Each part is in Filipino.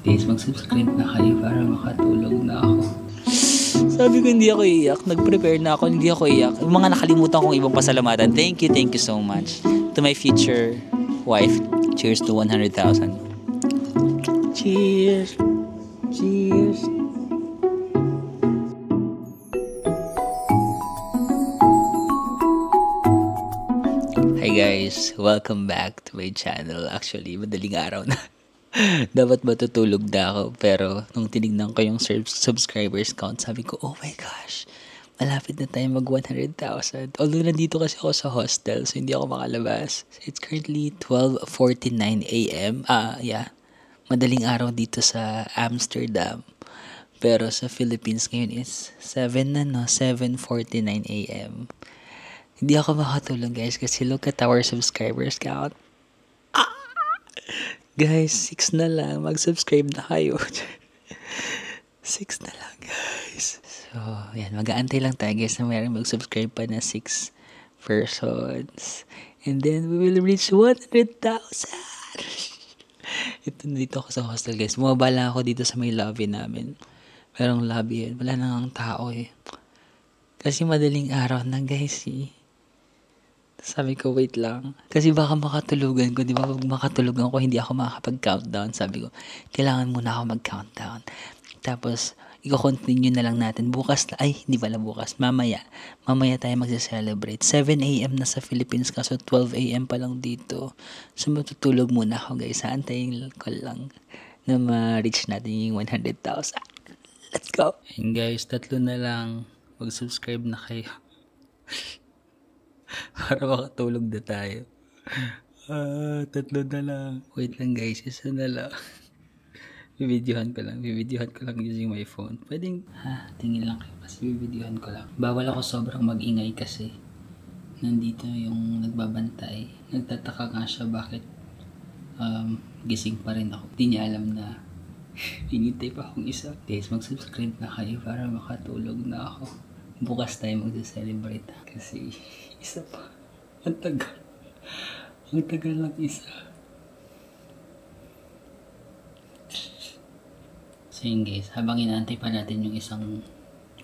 Please mag-subscribe na kayo para makatulog na ako. Sabi ko hindi ako iiyak. Nag-prepare na ako, hindi ako iiyak. Yung mga nakalimutan kong ibang pasalamatan. Thank you so much. To my future wife. Cheers to 100,000. Cheers. Cheers. Hi guys, welcome back to my channel. Actually, madaling araw na. Dapat matutulog na ako, pero nung tinignan ko yung subscribers count, sabi ko, oh my gosh, malapit na tayo mag 100,000. Although nandito kasi ako sa hostel, so hindi ako makalabas. So it's currently 12:49 a.m. Madaling araw dito sa Amsterdam. Pero sa Philippines ngayon is 7:49 a.m. Hindi ako makatulog guys kasi look at our subscribers count. Guys, 6 na lang. Mag-subscribe na kayo. 6 na lang, guys. So, yan. Mag-aantay lang tayo, guys, na mayroon mag-subscribe pa na 6 persons. And then, we will reach 100,000. Ito, dito ako sa hostel, guys. Bumaba lang ako dito sa may lobby namin. Merong lobby yun. Wala nang tao, eh. Kasi madaling araw na, guys, eh. Sabi ko, wait lang. Kasi baka makatulugan ko. Di ba? Pag makatulugan ko, hindi ako makakapag-countdown. Sabi ko, kailangan muna ako mag-countdown. Tapos, i-continue na lang natin. Bukas, hindi pala bukas. Mamaya tayo magsa-celebrate. 7 a.m. na sa Philippines kaso 12 a.m. pa lang dito. So, matutulog muna ako, guys. Antayin ko lang na ma-reach natin yung 100,000. Let's go! And guys, 3 na lang. Mag-subscribe na kayo. Para makatulog na tayo. 3 na lang. Wait lang guys, 1 na lang. Bibidyohan ko lang using my phone. Pwedeng, tingin lang kayo kasi bibidyohan ko lang. Bawal ako sobrang mag-ingay kasi nandito yung nagbabantay. Nagtataka nga siya bakit gising pa rin ako. Hindi niya alam na hinintay pa akong isa. Guys, mag-subscribe na kayo para makatulog na ako. Bukas tayo mag-celebrate kasi isa pa. Ang tagal. Ang tagal lang isa. So yun guys, habang inaantay pa natin yung isang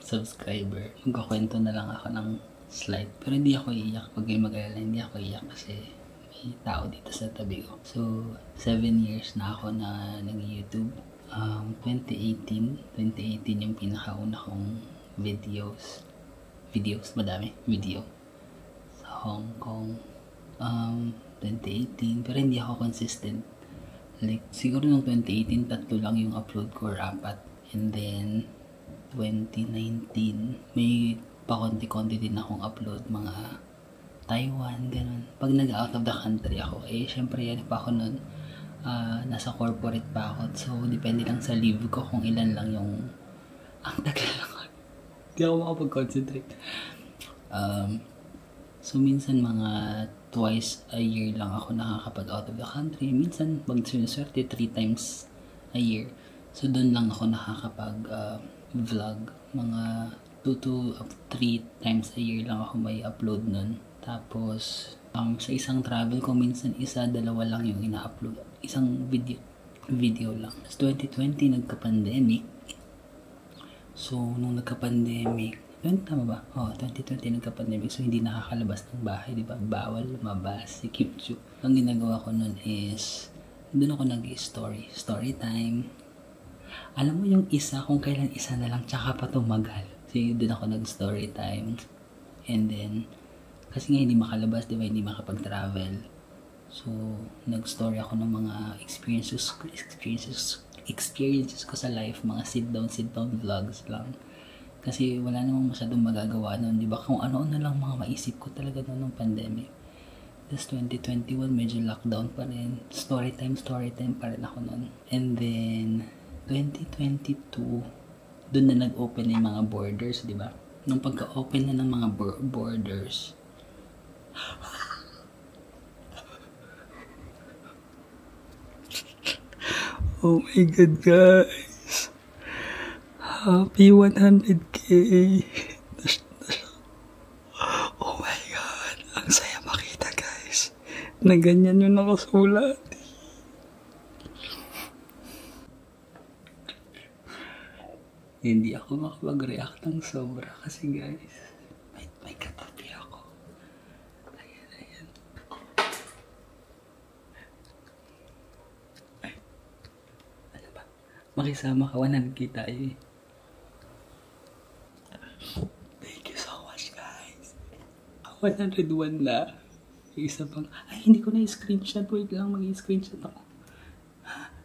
subscriber, magkakwento na lang ako ng slide. Pero hindi ako iiyak pag may mag-alala. Hindi ako iiyak kasi may tao dito sa tabi ko. So, 7 years na ako na nag-YouTube. 2018 yung pinakauna kong video sa Hong Kong. 2018 pero hindi ako consistent. Like siguro nung 2018 3 lang yung upload ko or 4. And then 2019 may pakonti-konti din akong upload, mga Taiwan, ganun. Pag nag-out of the country ako, syempre yan pa ako nun. Nasa corporate pa ako. So, depende lang sa leave ko kung ilan lang yung ang tagal lang. Hindi ako makapag-concentrate. So, minsan mga twice a year lang ako nakakapag-out of the country. Minsan, pag sinuswerte, 3 times a year. So, doon lang ako nakakapag-vlog. Mga 2 to 3 times a year lang ako may upload nun. Tapos, sa isang travel ko, minsan 1, 2 lang yung ina-upload. Isang video lang. Sa 2020, nagka-pandemic. So, nung nagka-pandemic, tama ba? 2020 nagka-pandemic. So, hindi nakakalabas ng bahay, di ba? Bawal lumabas. Si Kim Chu. Ang ginagawa ko nun is, doon ako story time. Alam mo yung isa, kung kailan isa na lang, tsaka pa tumagal. So, doon ako nag-story time. And then, kasi nga hindi makalabas, di ba? Hindi makapag-travel. So, nag-story ako ng mga experiences ko sa life, mga sit-down vlogs lang. Kasi wala namang masyadong magagawa nun, di ba? Kung ano na lang mga maisip ko talaga noon ng pandemic. Tapos 2021, medyo lockdown pa rin. Story time pa rin ako nun. And then, 2022, doon na nag-open na yung mga borders, di ba? Nung pagka-open na ng mga borders, oh my God, guys. Happy 100K. Oh my God. Ang saya makita, guys. Na ganyan yung nakasulat. Hindi ako makapag-react ng sobra kasi guys, may katabi ako. Ayan. Ay, ano ba? Makisama ka, 100k tayo eh. Thank you so much guys. 101 na. Isa pang, ay hindi ko na i-screenshot. Wait lang, mag-i-screenshot ako.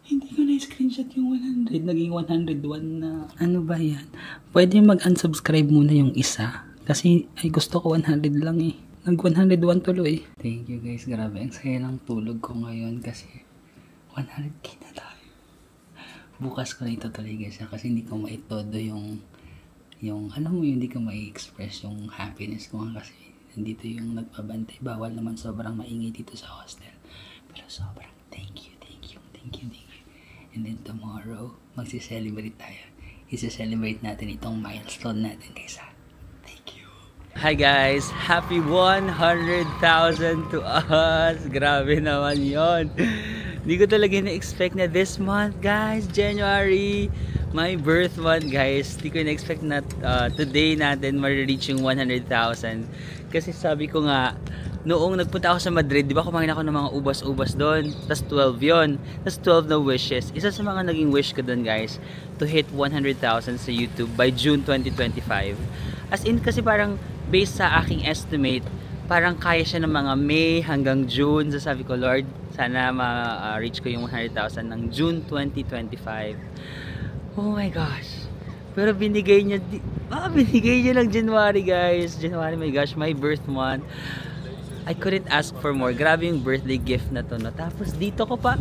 Hindi ko na-screenshot yung 100. Naging 101 na. Ano ba yan? Pwede mag-unsubscribe muna yung isa. Kasi ay gusto ko 100 lang eh. Nag 101 tuloy. Thank you guys. Grabe. Ang saya ng tulog ko ngayon kasi 100k na tayo. Bukas ko na itutuloy guys. Kasi hindi ko maitodo yung alam mo yun, hindi ko mai-express yung happiness ko kasi nandito yung nagpabantay. Bawal naman sobrang maingay dito sa hostel. Pero sobrang thank you. And then tomorrow, magsi-celebrate tayo. Isi-celebrate natin itong milestone natin guys ha. Thank you. Hi guys! Happy 100,000 to us! Grabe naman yon. Hindi ko talaga na-expect na this month guys, January, my birth month guys. Hindi ko na-expect na today natin ma-reach yung 100,000. Kasi sabi ko nga, noong nagpunta ako sa Madrid, di ba kumain ako ng mga ubas-ubas doon? Tas 12 yon. Tas 12 na wishes. Isa sa mga naging wish ko doon guys, to hit 100,000 sa YouTube by June 2025. As in kasi parang based sa aking estimate, parang kaya siya ng mga May hanggang June. So sabi ko, Lord, sana ma-reach ko yung 100,000 ng June 2025. Oh my gosh. Pero binigay niya ng January guys. January, my gosh, my birth month. I couldn't ask for more. Grabe yung birthday gift na to, no? Tapos dito ko pa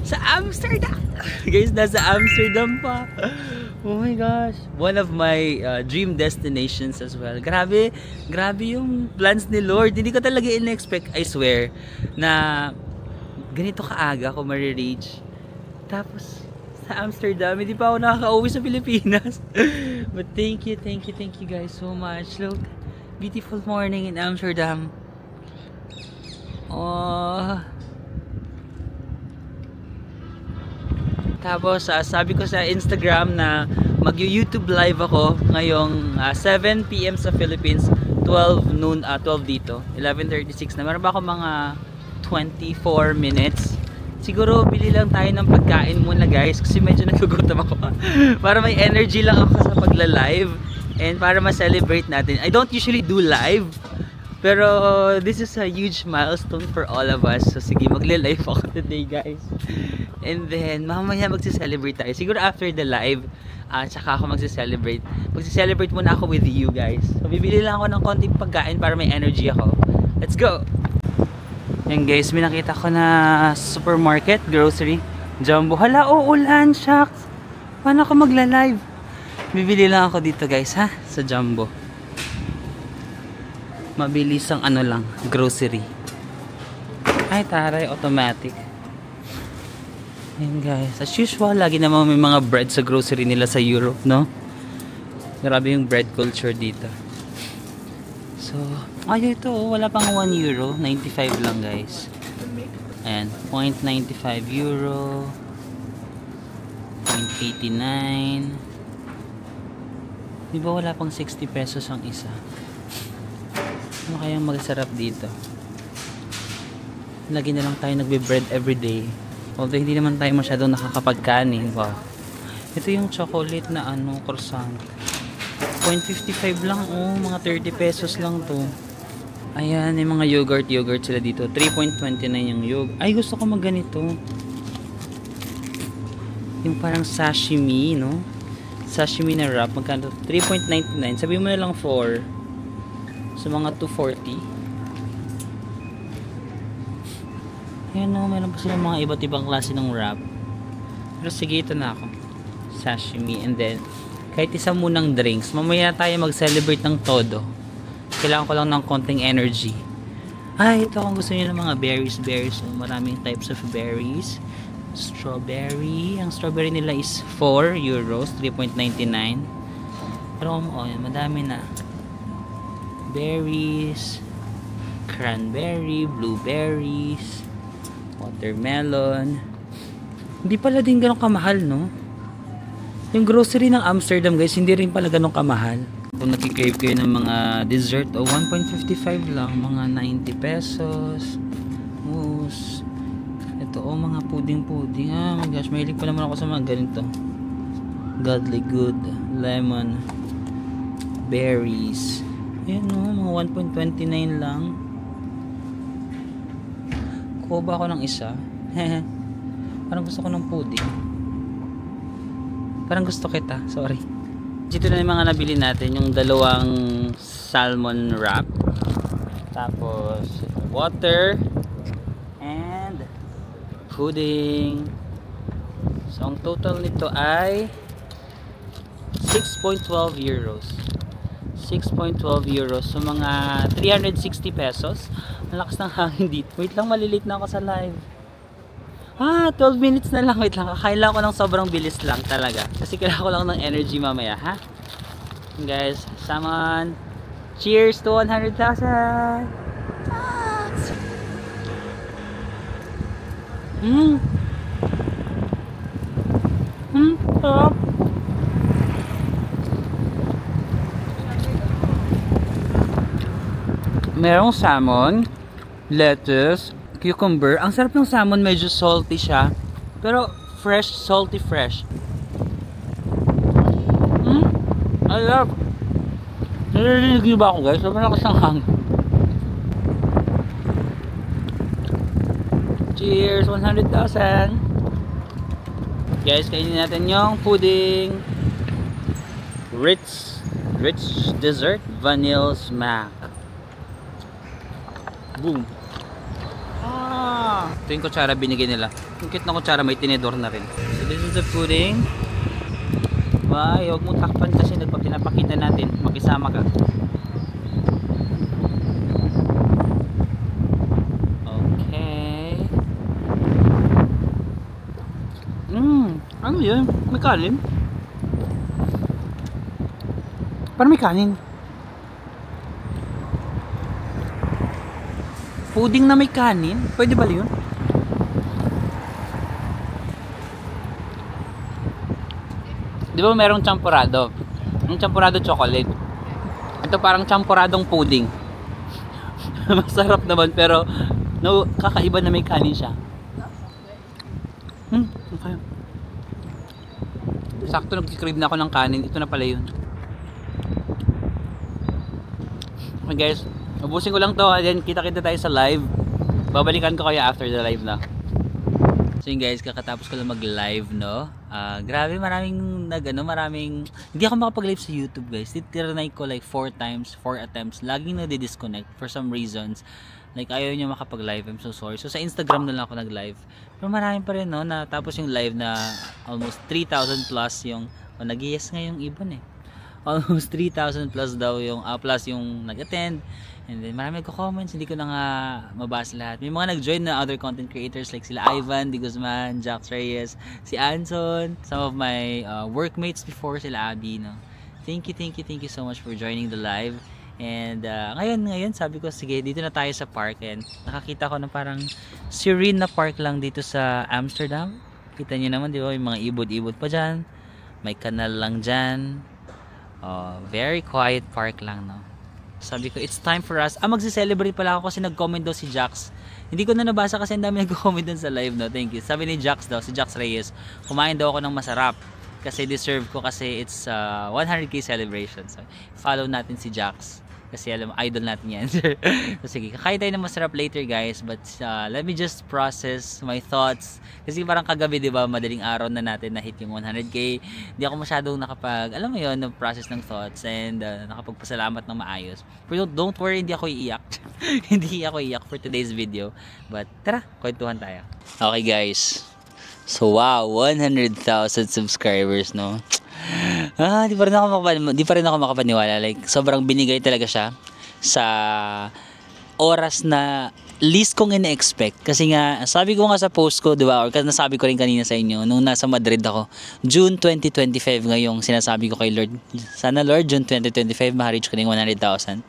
sa Amsterdam. Guys, nasa Amsterdam pa. Oh my gosh. One of my dream destinations as well. Grabe yung plans ni Lord. Hindi ko talaga in-expect, I swear, na ganito kaaga ko ma-reach. Tapos sa Amsterdam, hindi pa ako nakaka-uwi sa Pilipinas. But thank you guys so much. Look, beautiful morning in Amsterdam. Oh. Tapos sabi ko sa Instagram na mag-YouTube live ako ngayong 7 PM sa Philippines, 12 noon, 12 dito, 11:36 na. Meron ba ako mga 24 minutes? Siguro bili lang tayo ng pagkain muna guys kasi medyo nagugutom ako. Para may energy lang ako sa pagla-live and para ma-celebrate natin. I don't usually do live, pero this is a huge milestone for all of us. So sige, magle-live ako today guys. And then mamaya magse-celebrate tayo. Siguro after the live, tsaka ako magse-celebrate. Magse-celebrate muna ako with you guys. So bibili lang ako ng konting pagkain para may energy ako. Let's go! Yan guys, may nakita ko na supermarket, grocery, Jumbo. Hala, ulan, shucks. Paano ako magla-live? Bibili lang ako dito guys ha, sa Jumbo. Mabilis ang ano lang, grocery. Ay taray, automatic. Yan guys, as usual, lagi naman may mga bread sa grocery nila sa Europe, no? Grabe yung bread culture dito. So, ay ito, wala pang 1 euro, 95 lang guys. Ayan, 0.95 euro, 0.89. Di ba wala pang 60 pesos ang isa? Ano kayang magsarap dito? Lagi na lang tayo nagbe-bread everyday. Although hindi naman tayo masyadong nakakapagkanin. Wow. Ito yung chocolate na croissant. 0.55 lang, mga 30 pesos lang to. Ayan, yung mga yogurt sila dito. 3.29 yung yogurt. Ay, gusto ko magganito. Yung parang sashimi, no? Sashimi na wrap. Magkano? 3.99. Sabihin mo na lang 4. So, mga 240. Ayan, no? Meron pa silang mga iba't ibang klase ng wrap. Pero sige, ito na ako. Sashimi. And then, kahit isa munang drinks. Mamaya tayo mag-celebrate ng todo. Kailangan ko lang ng konting energy. Ay, ito kung gusto niyo ng mga berries. So, maraming types of berries. Strawberry. Ang strawberry nila is 4 euros, 3.99. Pero, madami na. Berries. Cranberry, blueberries, watermelon. Hindi pala din ganun kamahal, no? Yung grocery ng Amsterdam guys, hindi rin pala ganun kamahal. Kung nakikrave kayo ng mga dessert, 1.55 lang, mga 90 pesos. Mousse. Ito, mga puding-puding. My gosh, mahilig pa naman ako sa mga ganito. Godly Good, lemon, berries. Ayan mga 1.29 lang. Kuha ba ako ng isa? Parang gusto ko ng pudding. Parang gusto kita, sorry. Dito na yung mga nabili natin, yung dalawang salmon wrap. Tapos water and pudding. So ang total nito ay 6.12 euros. 6.12 euros. So mga 360 pesos. Ang lakas ng hangin dito. Wait lang, malilate na ako sa live. 12 minutes na lang. Wait lang, kailangan ko ng sobrang bilis lang talaga. Kasi kailangan ko lang ng energy mamaya, ha? Guys, salmon. Cheers to 100,000! Sarap. Merong salmon, lettuce, cucumber. Ang sarap ng salmon, medyo salty siya. Pero fresh, salty fresh. I love. Nalilinig niyo ba ako guys? Sobrang lakas ng hangin. Cheers! 100,000! Guys, kainin natin yung pudding. Rich dessert, vanilla smack. Boom! Ito yung kutsara binigay nila. Yung cute na kutsara, may tinidor na rin. So this is the pudding. Wow, huwag mo takpan kasi pinapakita natin. Makisama ka. Okay. Ano yun? May kanin? Parang may kanin. Pudding na may kanin? Pwede ba yun? Di ba merong champurado? Yung champurado chocolate. Ito parang champuradong pudding. Masarap naman pero kakaiba na may kanin siya. Okay. Sakto nagkikrave na ako ng kanin. Ito na pala yun. Okay guys, ubusin ko lang to. Then kita-kita tayo sa live. Babalikan ko kayo after the live na. So yun guys, kakatapos ko lang mag-live, no? Grabe, maraming hindi ako makapag-live sa YouTube guys. Tinry ko like 4 attempts. Laging nadi-disconnect for some reasons. Like ayaw nyo makapag-live. I'm so sorry. So sa Instagram na lang ako nag-live. Pero marami pa rin, no? Tapos yung live na almost 3,000 plus yung nag-yes nga yung ibon eh. Almost 3,000 plus daw yung plus yung nag-attend. And then marami nagko-comments, hindi ko na nga mabasa lahat. May mga nag-join na other content creators like sila Ivan, Di Guzman, Jax Reyes, si Anson, some of my workmates before, sila Abby, no? Thank you so much for joining the live. And ngayon sabi ko sige, dito na tayo sa park. And nakakita ko na parang serene na park lang dito sa Amsterdam. Kita nyo naman, di ba, yung mga ibod-ibod pa dyan, may kanal lang dyan. Very quiet park lang, no? Sabi ko, it's time for us. Magsi-celebrate pala ako kasi nag-comment daw si Jax. Hindi ko na nabasa kasi ang dami nag-comment dun sa live, no? Thank you. Sabi ni Jax daw, si Jax Reyes, kumain daw ako ng masarap kasi deserve ko kasi it's 100k celebration. So, follow natin si Jax kasi alam, idol natin yan. So, sige, kakain tayo ng masarap later guys, but let me just process my thoughts kasi parang kagabi, di ba, madaling araw na natin na hit yung 100k. Hindi ako masyadong alam mo yun, process ng thoughts and nakapagpasalamat ng maayos. Pero don't worry, hindi ako iiyak. Hindi ako iiyak for today's video, but tara, kwentuhan tayo. Okay guys, so wow, 100,000 subscribers, no? Di pa rin ako makapaniwala. Like, sobrang binigay talaga siya sa oras na least kong ina-expect. Kasi nga, sabi ko nga sa post ko, di ba? Or nasabi ko rin kanina sa inyo, nung nasa Madrid ako, June 2025 ngayong sinasabi ko kay Lord. Sana Lord, June 2025, ma-reach ko ng 100,000.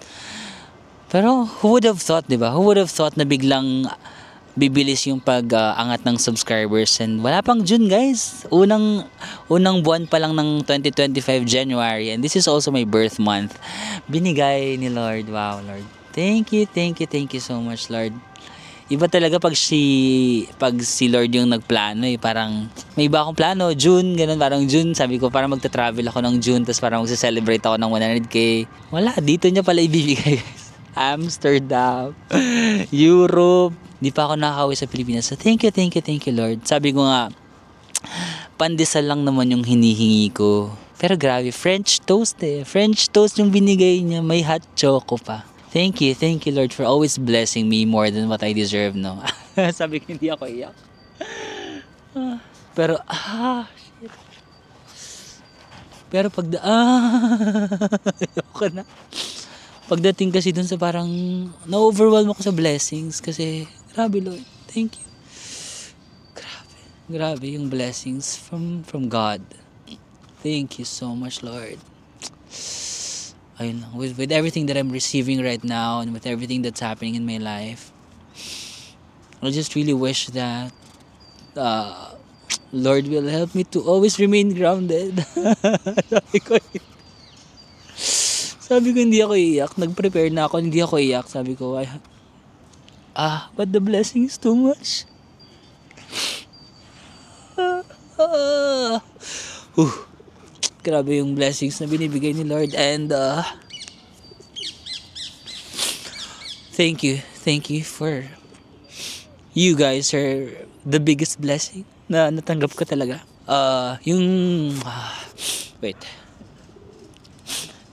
Pero, who would have thought, di ba? Who would have thought na biglang bibilis yung pag-angat ng subscribers, and wala pang June guys, unang buwan pa lang ng 2025 January, and this is also my birth month. Binigay ni Lord. Wow, Lord, thank you so much, Lord. Iba talaga pag si Lord yung nagplano eh. Parang may iba akong plano, June, ganun, parang June, sabi ko parang magta-travel ako ng June, tapos parang magse-celebrate ako ng 100k. Wala, dito niya pala ibibigay guys. Amsterdam, Europe, di pa ako nakakauwi sa Pilipinas. So thank you Lord. Sabi ko nga, pandesal lang naman yung hinihingi ko. Pero grabe, French toast yung binigay niya, may hot choco pa. Thank you Lord for always blessing me more than what I deserve, no? Sabi ko hindi ako iyak. Pero shit. Pero ayoko na. Pagdating kasi dun sa parang na-overwhelm ako sa blessings kasi grabe Lord, thank you. Grabe yung blessings from God. Thank you so much, Lord. Ayun lang, with everything that I'm receiving right now and with everything that's happening in my life, I just really wish that Lord will help me to always remain grounded. Sabi ko hindi ako iiyak. Nag-prepare na ako, hindi ako iiyak. Sabi ko, but the blessing is too much. Grabe yung blessings na binibigay ni Lord, and thank you for you guys are the biggest blessing na natanggap ko talaga.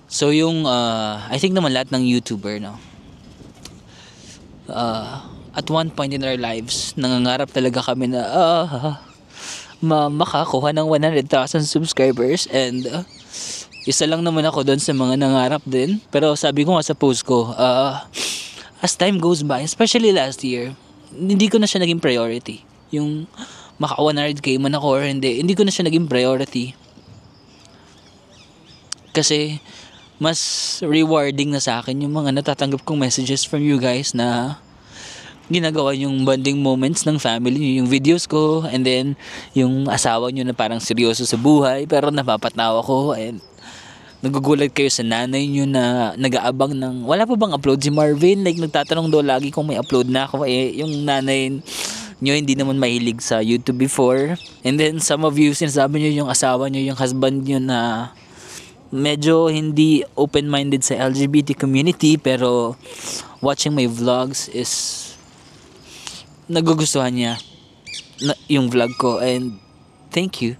So yung I think naman lahat ng YouTuber, no, at one point in our lives nangangarap talaga kami na makakuha ng 100,000 subscribers, and isa lang naman ako doon sa mga nangarap din. Pero sabi ko nga sa post ko, as time goes by, especially last year, hindi ko na siya naging priority. Yung maka 100k man ako or hindi ko na siya naging priority. Kasi mas rewarding na sa akin yung mga natatanggap kong messages from you guys na ginagawa yung bonding moments ng family nyo, yung videos ko, and then yung asawa nyo na parang seryoso sa buhay pero napapatawa ko, and nagugulat kayo sa nanay nyo na nag-aabang ng wala pa bang upload si Marvin, like nagtatanong daw lagi kung may upload na ako, yung nanay nyo hindi naman mahilig sa YouTube before, and then some of you sinasabi nyo yung asawa nyo, yung husband nyo na medyo hindi open-minded sa LGBT community pero watching my vlogs is nagugustuhan niya yung vlog ko, and thank you.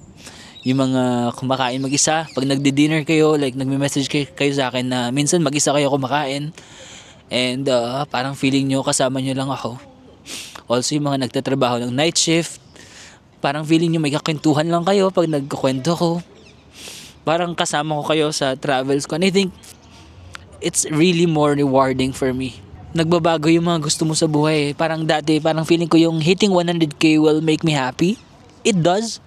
Yung mga kumakain mag-isa, pag nagdi-dinner kayo, like nagme-message kayo sa akin na minsan mag-isa kayo kumakain, and parang feeling nyo kasama nyo lang ako. Also yung mga nagtatrabaho ng night shift, parang feeling nyo may kakwentuhan lang kayo pag nagkukwento ko, parang kasama ko kayo sa travels ko, and I think it's really more rewarding for me. Nagbabago yung mga gusto mo sa buhay. Parang dati, parang feeling ko yung hitting 100k will make me happy. It does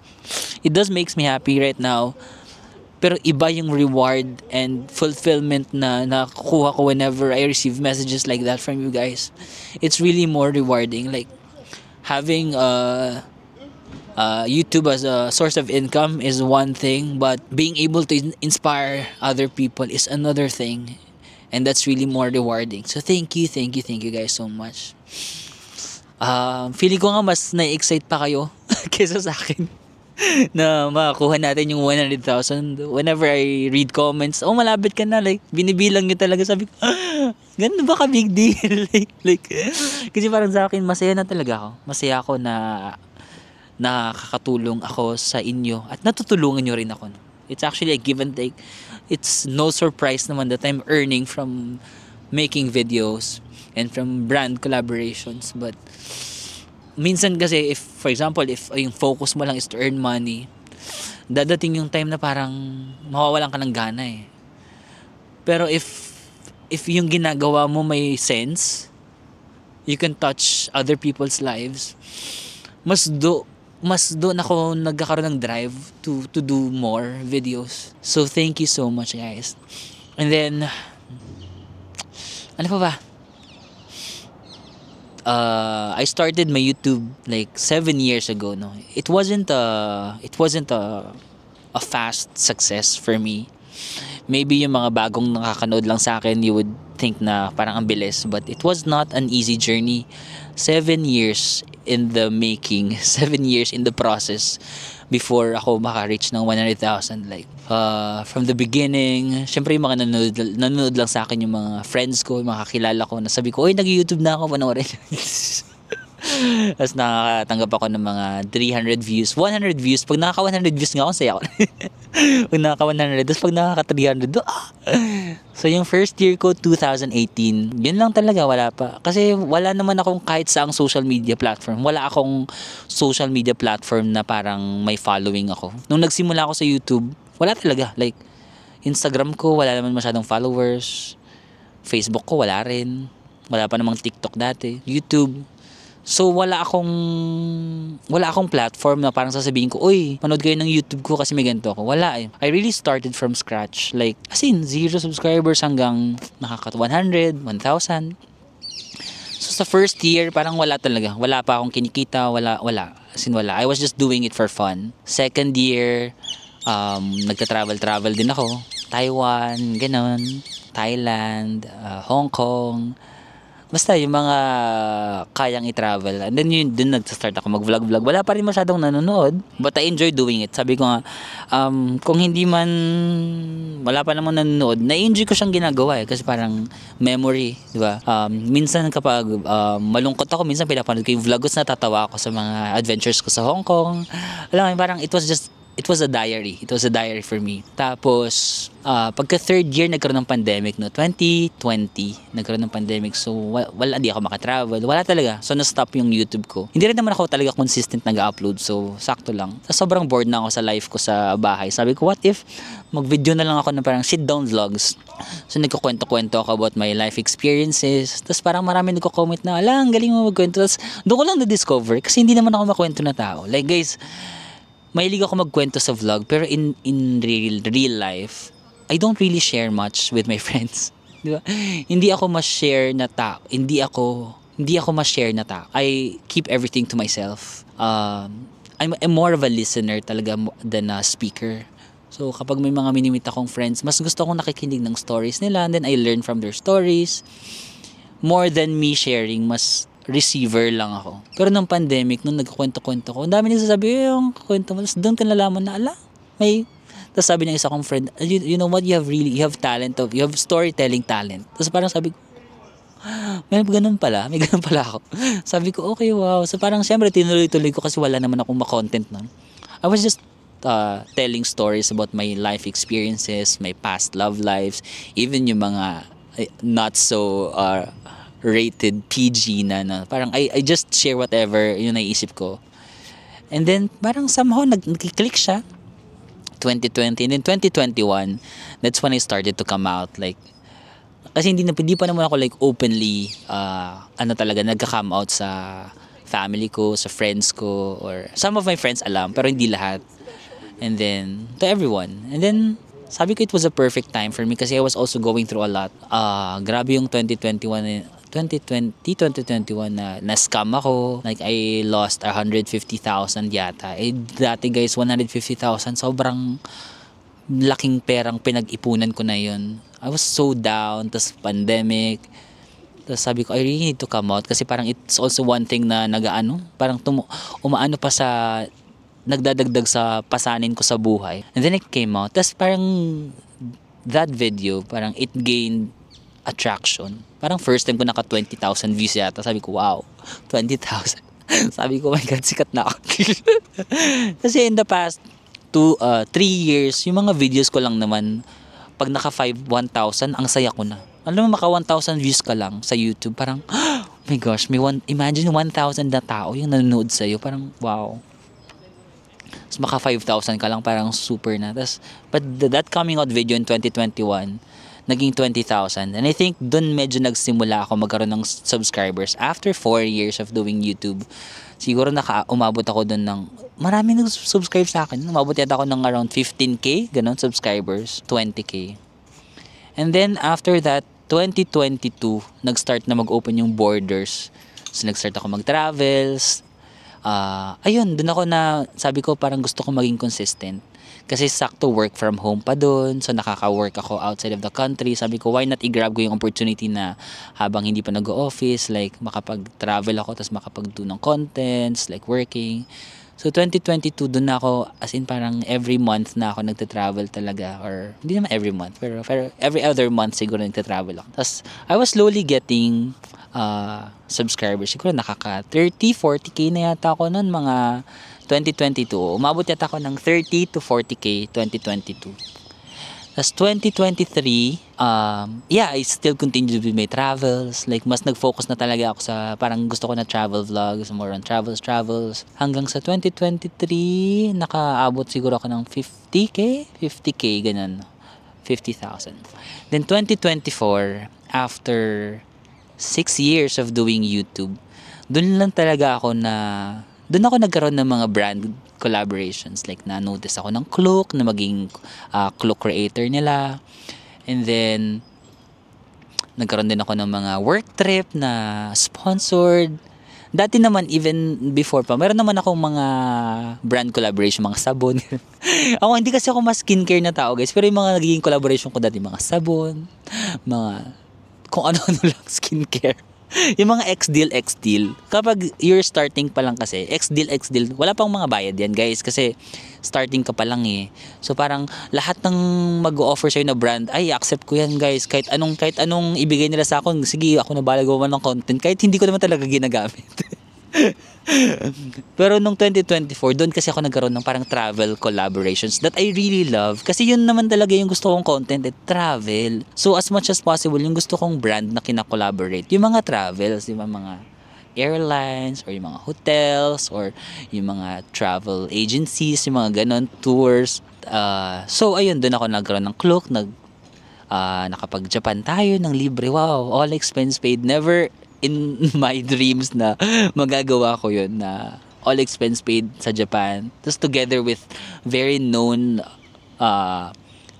makes me happy right now. Pero iba yung reward and fulfillment na nakukuha ko whenever I receive messages like that from you guys. It's really more rewarding. Like having YouTube as a source of income is one thing, but being able to inspire other people is another thing. And that's really more rewarding. So thank you guys so much. Feeling ko nga mas na-excite pa kayo kaysa sa akin na makakuha natin yung 100,000. Whenever I read comments, malapit ka na, like binibilang nyo talaga, sabi ko, ganun ba ka big deal? like kasi parang sa akin masaya na talaga ako. Masaya ako na nakakatulong ako sa inyo at natutulungan nyo rin ako. It's actually a give and take. It's no surprise naman that I'm earning from making videos and from brand collaborations. But minsan kasi, if for example, if yung focus mo lang is to earn money, dadating yung time na parang mawawalan ka ng gana eh. Pero if yung ginagawa mo may sense, you can touch other people's lives, mas doon ako nagkakaroon ng drive to do more videos. So thank you so much guys. And then ano pa ba? I started my YouTube like 7 years ago, no. It wasn't a fast success for me. Maybe yung mga bagong nakakanood lang sa akin, you would think na parang ang bilis, but it was not an easy journey. 7 years in the making, 7 years in the process before ako maka-reach ng 100,000. Like, from the beginning, syempre yung mga nanonood lang sa akin, yung mga friends ko, yung mga kakilala ko, nasabi ko, oy, nag-YouTube na ako, panoorin. Tapos nakakatanggap ako ng mga 300 views, 100 views. Pag nakaka 100 views nga ako, saya ako. Pag nakaka 100, tapos pag nakaka 300, So yung first year ko, 2018, yun lang talaga, wala pa. Kasi wala naman akong kahit saang social media platform. Wala akong social media platform na parang may following ako. Nung nagsimula ako sa YouTube, wala talaga. Like, Instagram ko, wala naman masyadong followers. Facebook ko, wala rin. Wala pa namang TikTok dati. YouTube. So wala akong platform na parang sasabihin ko, uy, manood kayo ng YouTube ko kasi may ganito ako. Wala eh. I really started from scratch. Like, as in, 0 subscribers hanggang nakaka 100, 1,000. So sa first year, parang wala talaga. Wala pa akong kinikita, wala. As in, wala. I was just doing it for fun. Second year, nagka-travel din ako. Taiwan, ganon. Thailand, Hong Kong. Basta yung mga kayang i-travel. And then yun, dun nag-start ako mag-vlog. Wala pa rin masyadong nanonood. But I enjoy doing it. Sabi ko nga, kung hindi man, wala pa namang nanonood, na-enjoy ko siyang ginagawa eh. Kasi parang memory, di ba? Minsan kapag malungkot ako, minsan pinapanood ko yung vlog ko, natatawa ako sa mga adventures ko sa Hong Kong. Alam mo, parang it was a diary. It was a diary for me. Tapos, pagka third year, nagkaroon ng pandemic, no? 2020, nagkaroon ng pandemic. So, hindi ako makatravel. Wala talaga. So, na-stop yung YouTube ko. Hindi rin naman ako talaga consistent nag-upload. So, sakto lang. Sobrang bored na ako sa life ko sa bahay. Sabi ko, what if mag-video na lang ako ng parang sit-down vlogs? So, nagkukwento-kwento ako about my life experiences. Tapos, parang marami nagko-comment na, ala, ang galing mo magkwento. Tapos, doon ko lang na-discover kasi hindi naman ako makwento na tao. Like, guys, mahilig ako magkwento sa vlog, pero in real life, I don't really share much with my friends. Di ba? Hindi ako ma-share na tao. Hindi ako ma-share na tao. I keep everything to myself. I'm more of a listener talaga than a speaker. So, kapag may mga minimit akong friends, mas gusto akong nakikinig ng stories nila, and then I learn from their stories. More than me sharing, mas receiver lang ako. Pero nung pandemic, nung nagkwento-kwento ko, ang dami nagsasabi, yung kwento mo, tapos doon ka nalaman na, may, tapos sabi ng isa kong friend, you know what, you have storytelling talent. Tapos parang sabi ko, may ganun pala ako. Sabi ko, okay, wow. So parang siyempre, tinuloy-tuloy ko kasi wala naman akong ma-content nun. I was just telling stories about my life experiences, my past love lives, even yung mga not so rated PG na parang I just share whatever yung naisip ko. And then parang somehow nag-click siya 2020, and then 2021, that's when I started to come out. Like, kasi hindi pa naman ako like openly talaga nagka-come out sa family ko, sa friends ko, or some of my friends alam pero hindi lahat. And then to everyone. And then sabi ko it was a perfect time for me kasi I was also going through a lot. Grabe yung 2021 na scam ako. Like, I lost 150,000 yata. Dati guys, 150,000, sobrang laking perang pinag-ipunan ko na yun. I was so down, tas pandemic. Tas sabi ko, I really need to come out kasi parang it's also one thing na parang umaano pa sa, nagdadagdag sa pasanin ko sa buhay. And then it came out. Tas parang that video, parang it gained attraction. Parang first time ko naka 20,000 views yata. Sabi ko, wow, 20,000. Sabi ko, oh my God, sikat na ako. Kasi in the past 3 years, yung mga videos ko lang naman, pag naka 1,000, ang saya ko na. Alam mo, maka 1,000 views ka lang sa YouTube, parang, oh my gosh, imagine 1,000 na tao yung nanonood sa'yo. Parang, wow. Tapos maka 5,000 ka lang, parang super na. But that coming out video in 2021, naging 20,000. And I think dun medyo nagsimula ako magkaroon ng subscribers. After 4 years of doing YouTube, siguro umabot ako dun ng, maraming nag-subscribe sa akin. Umabot yata ako ng around 15K, ganun, subscribers, 20K. And then after that, 2022, nag-start na mag-open yung borders So, nag-start ako mag-travels. Ayun, dun ako na, sabi ko parang gusto ko maging consistent. Kasi sakto work from home pa dun. So, nakaka-work ako outside of the country. Sabi ko, why not i-grab ko yung opportunity na habang hindi pa nag-office, like makapag-travel ako, tapos makapag-do ng contents, like working. So, 2022, dun na ako, as in parang every month na ako nagta-travel talaga. Or, hindi naman every month, pero every other month siguro nagta-travel ako. Tapos, I was slowly getting subscribers. Siguro nakaka 30, 40k na yata ako noon, mga 2022. Umabot yata ako ng 30 to 40k 2022. Tapos 2023, I still continue with my travels. Like, mas nag-focus na talaga ako sa, parang gusto ko na travel vlogs, more on travels. Hanggang sa 2023, nakaabot siguro ako ng 50k, ganun. 50,000. Then 2024, after 6 years of doing YouTube, doon ako nagkaroon ng mga brand collaborations. Like, na-notice ako ng Klook, na maging Klook creator nila. And then, nagkaroon din ako ng mga work trip na sponsored. Dati naman, even before pa, meron naman akong mga brand collaboration, mga sabon. Hindi kasi ako mas skincare na tao, guys. Pero yung mga nagiging collaboration ko dati, mga sabon, mga kung ano-ano lang skincare. Yung mga X-deal. Kapag you're starting pa lang kasi, X-deal, wala pang mga bayad yan, guys. Kasi starting ka pa lang eh. So parang lahat ng mag-o-offer sa'yo na brand, ay, accept ko yan, guys. Kahit anong ibigay nila sa akin, sige, ako na bahala gawa ng content. Kahit hindi ko naman talaga ginagamit. Pero nung 2024, doon kasi ako nagkaroon ng parang travel collaborations that I really love. Kasi yun naman talaga yung gusto kong content, travel. So as much as possible, yung gusto kong brand na kina-collaborate, yung mga travels, yung mga airlines, or yung mga hotels, or yung mga travel agencies, yung mga ganon, tours. So ayun, doon ako nagkaroon ng Klook, nakapag-Japan tayo ng libre. Wow, all expense paid. Never in my dreams na magagawa ko yun, na all expense paid sa Japan. Tapos together with very known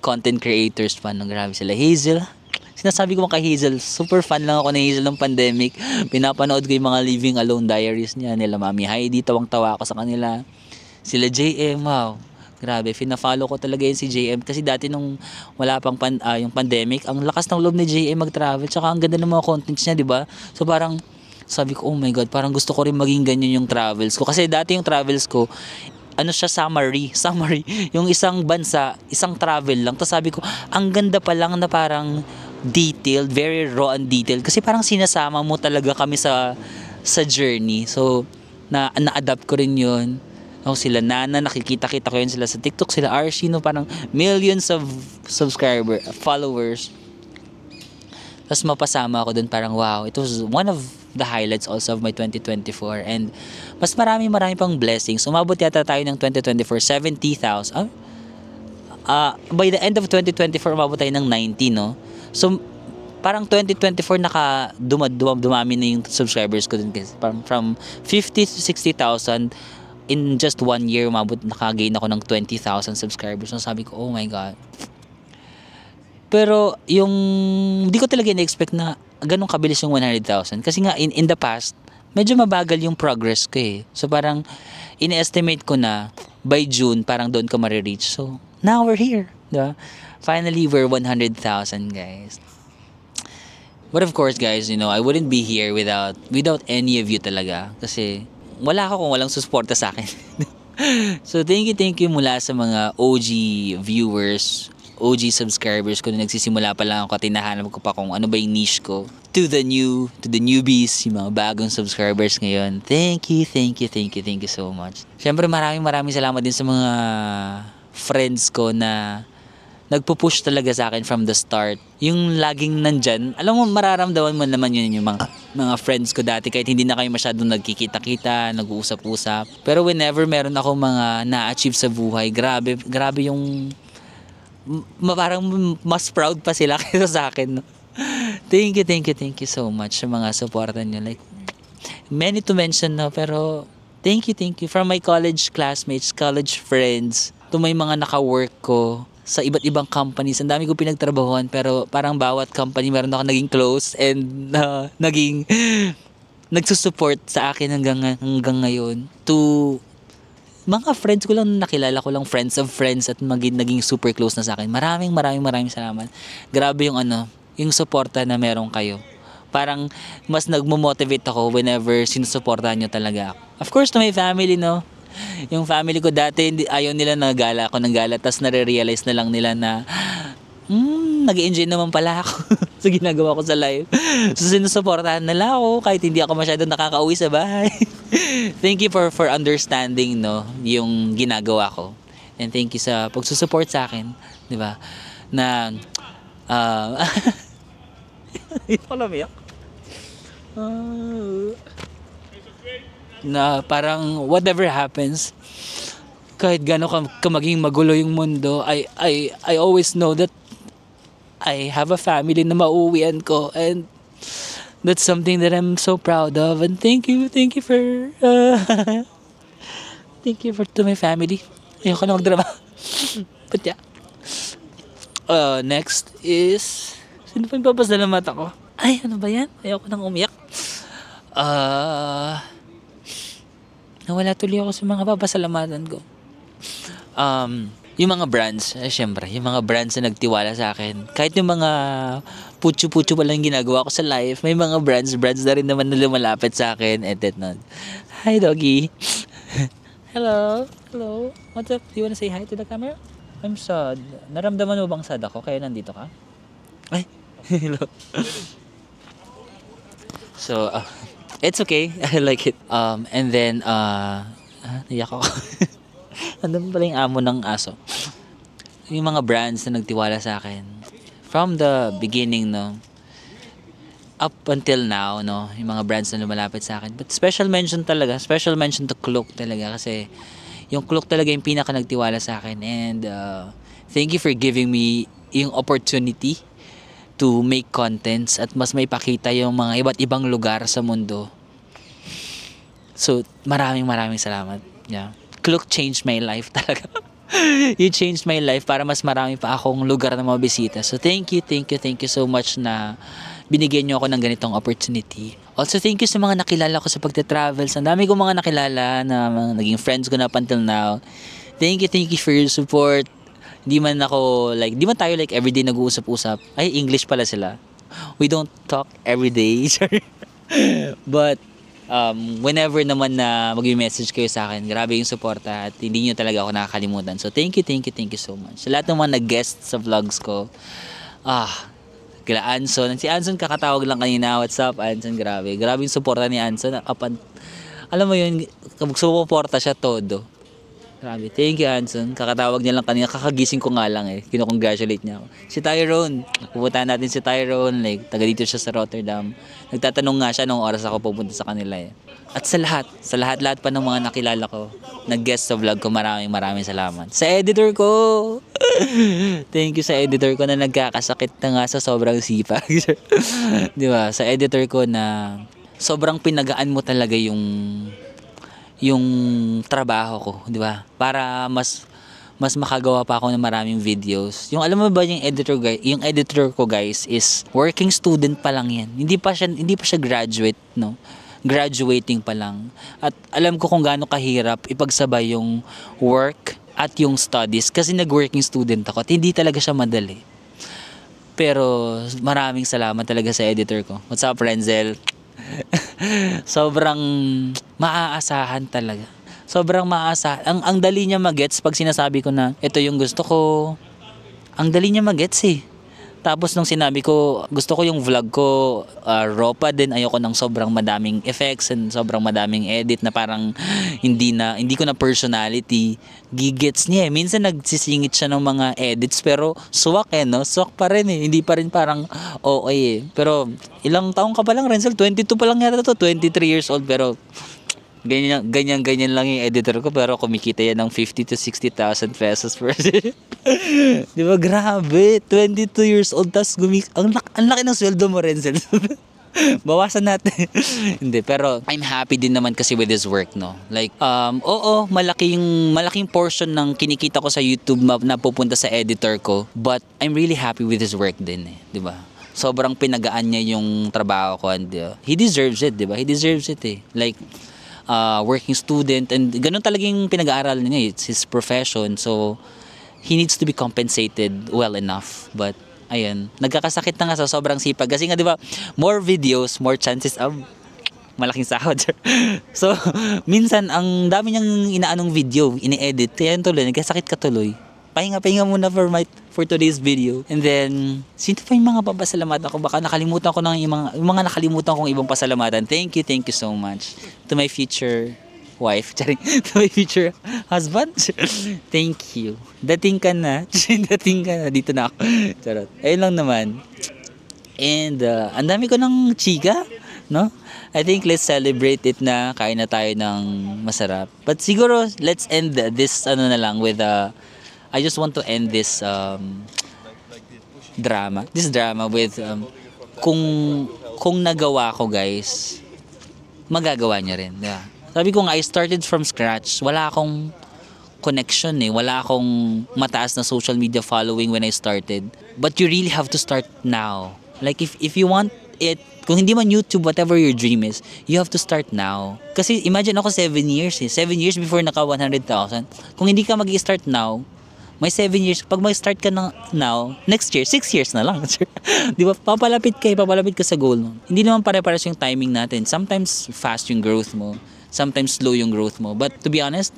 content creators pa. Grabe sila. Hazel. Sinasabi ko kay Hazel, super fan lang ako na Hazel ng pandemic. Pinapanood ko yung mga Living Alone diaries niya, nila Mami Heidi, tawang-tawa ako sa kanila. Sila JM, wow. Grabe, fina-follow ko talaga yun si JM. Kasi dati nung wala pang yung pandemic, ang lakas ng loob ni JM mag-travel. Tsaka ang ganda ng mga contents niya, di ba? So parang, sabi ko, oh my God, parang gusto ko rin maging ganyan yung travels ko. Kasi dati yung travels ko, summary. Yung isang bansa, isang travel lang. Tapos sabi ko, ang ganda pa lang na parang detailed, very raw and detailed. Kasi parang sinasama mo talaga kami sa journey. So, na-adapt ko rin yun. Sila Nana, nakikita-kita ko yun sila sa TikTok, sila Archie, parang millions of followers. Tapos mapasama ako dun, parang wow, it was one of the highlights also of my 2024. And mas marami pang blessings. Umabot yata tayo ng 2024, 70,000. By the end of 2024, umabot tayo ng 90, no? So, parang 2024 dumami na yung subscribers ko dun, guys. Parang from 50 to 60,000 in just 1 year, nakagain ako ng 20,000 subscribers. So sabi ko, oh my God. Pero hindi ko talaga na-expect na ganun kabilis yung 100,000. Kasi nga, in the past, medyo mabagal yung progress ko eh. So parang, in-estimate ko na by June, parang doon ko marireach. So, now we're here. Diba? Finally, we're 100,000, guys. But of course, guys, I wouldn't be here without any of you talaga. Kasi, wala ako kung walang susuporta sa akin. So, thank you mula sa mga OG viewers, OG subscribers ko na nagsisimula pa lang ako, tinahanap ko pa kung ano ba yung niche ko. To the newbies, yung mga bagong subscribers ngayon. Thank you so much. Siyempre, maraming salamat din sa mga friends ko na nagpo-push talaga sa akin from the start. Yung laging nandyan, alam mo, mararamdaman mo naman yun yung mga friends ko dati kahit hindi na kayo masyadong nagkikita-kita, nag-uusap-usap. Pero whenever meron ako mga na-achieve sa buhay, grabe yung parang mas proud pa sila kaysa sa akin. No? Thank you so much sa mga supportan nyo. Like, many to mention, no? Pero thank you. From my college classmates, college friends, to may mga naka-work ko sa iba't ibang companies. Ang dami ko pinagtrabahuan, pero parang bawat company meron ako naging close and naging nagsusupport sa akin hanggang ngayon. To mga friends ko lang, nakilala ko lang, friends of friends at naging super close na sa akin. Maraming salamat. Grabe yung yung suporta na meron kayo. Parang mas nagmo-motivate ako whenever sinusuportahan nyo talaga ako. Of course, to my family, no? Yung family ko dati, ayaw nila na gala ako ng gala, tapos nare-realize na lang nila na nag-enjoy naman pala ako sa ginagawa ko sa live. So sinusuportahan nila ako kahit hindi ako masyadong nakakauwi sa bahay. Thank you for understanding, no, yung ginagawa ko. And thank you sa pagsusupport sa akin, di ba? Na hindi ko alam yan. Na parang whatever happens, kahit gano'n ka maging magulo yung mundo, I always know that I have a family na mauuwian ko, and that's something that I'm so proud of. And thank you for thank you to my family. Ayoko na magdrama. But yeah. Next is, sino pa yung papasalamat ako? Ay, ano ba yan? Ayoko nang umiyak. Nawala tuloy ako sa mga papasalamatan ko. Yung mga brands, syempre, yung mga brands na nagtiwala sa akin. Kahit yung mga putyo-putyo pa lang ginagawa ko sa life, may mga brands na rin naman na lumalapit sa akin. And then, hi, doggy. Hello. What's up? Do you wanna say hi to the camera? I'm sad. Naramdaman mo bang sad ako kaya nandito ka? Ay, hello. So, it's okay. I like it. And then, naiyak ako. Andun pala yung amo ng aso. Yung mga brands na nagtiwala sa akin. From the beginning, no, up until now, no, yung mga brands na lumalapit sa akin. But special mention to Klook talaga. Kasi yung Klook talaga yung pinaka nagtiwala sa akin. And thank you for giving me yung opportunity to make contents at mas may pakita yung mga iba't ibang lugar sa mundo. So, maraming salamat. Yeah. Klook changed my life talaga. You changed my life para mas marami pa akong lugar na mabisita. So thank you so much na binigyan niyo ako ng ganitong opportunity. Also thank you sa mga nakilala ko sa pagte-travels. Ang dami kong mga nakilala na naging friends ko na up until now. Thank you for your support. Di man tayo everyday nag-uusap-usap. Ay, English pala sila. We don't talk everyday. But whenever naman na mag-message kayo sa akin, grabe yung suporta at hindi nyo talaga ako nakakalimutan. So thank you so much. Sa lahat ng mga nag-guest sa vlogs ko, kila Anson. Si Anson kakatawag lang kanina. What's up, Anson? Grabe yung suporta ni Anson. Alam mo yun, sumuporta siya todo. Grabe. Thank you, Anson. Kakatawag niya lang kanina. Kakagising ko nga lang eh. Kino-congratulate niya ako. Si Tyrone. Pupuntahan natin si Tyrone. Taga dito siya sa Rotterdam. Nagtatanong nga siya nung oras ako pupunta sa kanila eh. At sa lahat pa ng mga nakilala ko, nag-guest sa vlog ko, maraming salamat. Sa editor ko! Thank you sa editor ko na nagkakasakit na nga sa sobrang sipag. Di ba? Sa editor ko na sobrang pinagaan mo talaga yung trabaho ko, di ba? Para mas makagawa pa ako ng maraming videos. Yung alam mo ba yung editor ko guys is working student pa lang yan. Hindi pa siya graduate, no? Graduating pa lang. At alam ko kung gaano kahirap ipagsabay yung work at yung studies kasi nag-working student ako. At hindi talaga siya madali. Pero maraming salamat talaga sa editor ko. What's up, Renzel? Sobrang maaasahan talaga. Sobrang maaasahan. Ang dali niya magets pag sinasabi ko na ito yung gusto ko. Ang dali niya magets eh. Tapos nung sinabi ko, gusto ko yung vlog ko raw pa din, ayoko ng sobrang madaming effects and sobrang madaming edit na parang hindi ko na personality. Gigets niya eh. Minsan nagsisingit siya ng mga edits pero swak eh, no? Swak pa rin eh. Hindi pa rin parang okay eh. Pero ilang taong ka pa lang, Renzel? 22 pa lang yata to. 23 years old pero ganyan lang yung editor ko pero kumikita yan ng 50 to 60,000 pesos per day. Di ba? Grabe. 22 years old tas ang laki ng sweldo mo, Renzel. Bawasan natin. Hindi, pero I'm happy din naman kasi with this work, no? Malaking portion ng kinikita ko sa YouTube na pupunta sa editor ko, but I'm really happy with this work din eh, di ba? sobrang pinagaan niya yung trabaho ko, and he deserves it, di ba? He deserves it eh. Like, working student, and ganun talaga yung pinag-aaral niya. It's his profession, so he needs to be compensated well enough. But ayun, nagkakasakit na nga sa sobrang sipag kasi nga, di ba, more videos, more chances of malaking sahod. So minsan ang dami niyang inaanong video, ini-edit, kaya yun tuloy, nagkasakit ka tuloy. Pahinga muna for today's video. And then, sino pa yung mga papasalamatan ko? Baka nakalimutan ko ng yung mga nakalimutan kong ibang pasalamatan. Thank you so much to my future wife, to my future husband. Thank you. Dating ka na. Dito na ako. Charot. Ayun lang naman. And, ang dami ko ng chika, no? I think let's celebrate it na. Kain na tayo ng masarap. But siguro, let's end this, na lang, with, I just want to end this drama with kung nagawa ko, guys, magagawa niyo rin. Yeah. Sabi ko nga, I started from scratch. Wala akong connection eh. Wala akong mataas na social media following when I started. But you really have to start now. Like if you want it, kung hindi man YouTube, whatever your dream is, you have to start now. Kasi imagine ako 7 years eh. 7 years before naka 100,000. Kung hindi ka mag-start now, may 7 years. Pag mag-start ka na now, next year, 6 years na lang. Di ba? Papalapit ka sa goal mo. Hindi naman pare-pares yung timing natin. Sometimes fast yung growth mo. Sometimes slow yung growth mo. But to be honest,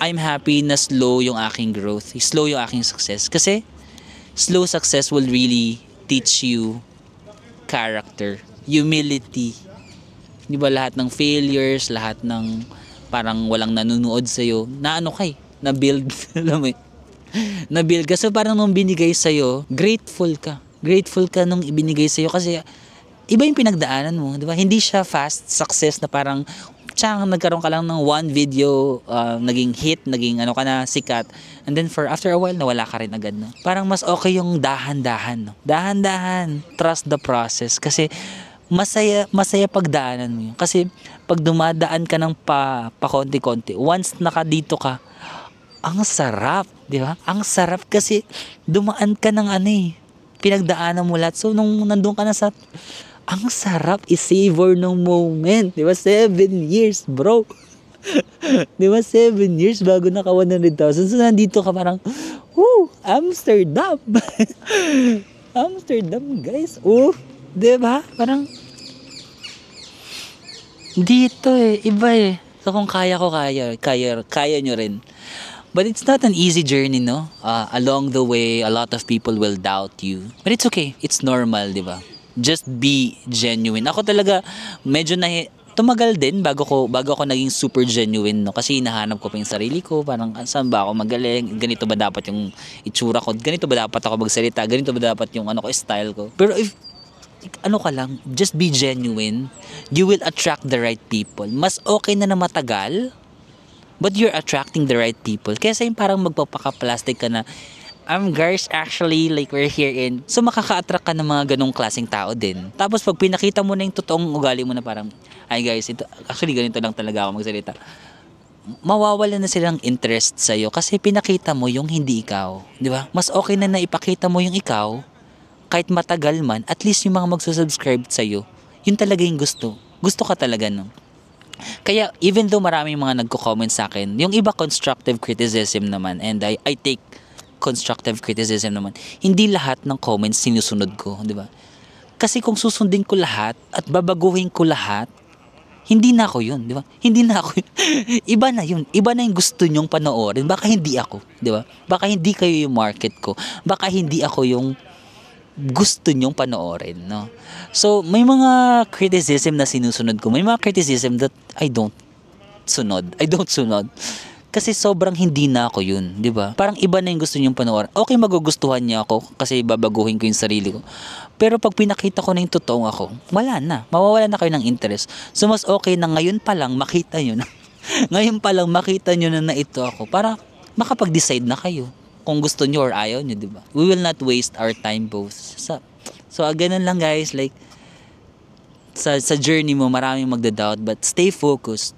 I'm happy na slow yung aking growth. Slow yung aking success. Kasi slow success will really teach you character, humility. Di ba? Lahat ng failures, lahat ng parang walang nanonood sa'yo, na ano kay, na-build, alam mo na-build ka. So parang nung binigay sa'yo, grateful ka nung ibinigay sa'yo kasi iba yung pinagdaanan mo, di ba? Hindi siya fast success na parang nagkaroon ka lang ng one video, naging hit, naging ano ka na, sikat, and then after a while, nawala ka rin agad, no? Parang mas okay yung dahan-dahan, no? Dahan-dahan, trust the process, kasi masaya pagdaanan mo yun. Kasi pag dumadaan ka ng pa konti-konti, once nakadito ka, ang sarap, di ba? Ang sarap kasi dumaan ka ng pinagdaanan mo lahat. So, nung nandun ka na ang sarap i-savor ng moment. Di ba? 7 years, bro. Di ba? 7 years bago naka 100,000. So, nandito ka parang, Amsterdam. Amsterdam, guys. Di ba? Parang, dito iba So, kung kaya ko, kaya nyo rin. But it's not an easy journey, no? Along the way, a lot of people will doubt you. But it's okay. It's normal, di ba? Just be genuine. Ako talaga, medyo tumagal din bago ako naging super genuine, no? Kasi hinahanap ko pa yung sarili ko. Parang, saan ba ako magaling? Ganito ba dapat yung itsura ko? Ganito ba dapat ako magsalita? Ganito ba dapat yung style ko? Pero if, ka lang, just be genuine. You will attract the right people. Mas okay na matagal, but you're attracting the right people. Kesa yung parang magpapaka-plastic ka na, guys, actually, like, we're here in... So, makaka-attract ka ng mga ganong klaseng tao din. Tapos, pag pinakita mo na yung totoong ugali mo na parang, ay guys, actually, ganito lang talaga ako magsalita. Mawawala na silang interest sa'yo kasi pinakita mo yung hindi ikaw. Di ba? Mas okay na ipakita mo yung ikaw, kahit matagal man, at least yung mga magsusubscribe sa'yo, yun talaga yung gusto. Gusto ka talaga, no? Kaya, even though maraming mga nagko-comment sa akin, yung iba constructive criticism naman, and I take constructive criticism naman, hindi lahat ng comments sinusunod ko, di ba? Kasi kung susundin ko lahat at babaguhin ko lahat, hindi na ako yun, di ba? Hindi na ako yun. Iba na yun. Iba na yung gusto nyong panoorin. Baka hindi ako, di ba? Baka hindi kayo yung market ko. Baka hindi ako yung gusto nyong panoorin, no? So, may mga criticism na sinusunod ko. May mga criticism that I don't sunod. Kasi sobrang hindi na ako yun, di ba? Parang iba na yung gusto nyong panoorin. Okay, magugustuhan niya ako kasi babaguhin ko yung sarili ko. Pero pag pinakita ko na yung totoong ako, wala na. Mawawala na kayo ng interest. So, mas okay na ngayon pa lang makita nyo na. Ngayon pa lang makita nyo na ito ako para makapag-decide na kayo kung gusto nyo or ayaw nyo, di ba? We will not waste our time both. So ganun lang, guys. Like, sa journey mo, maraming magda-doubt, but stay focused.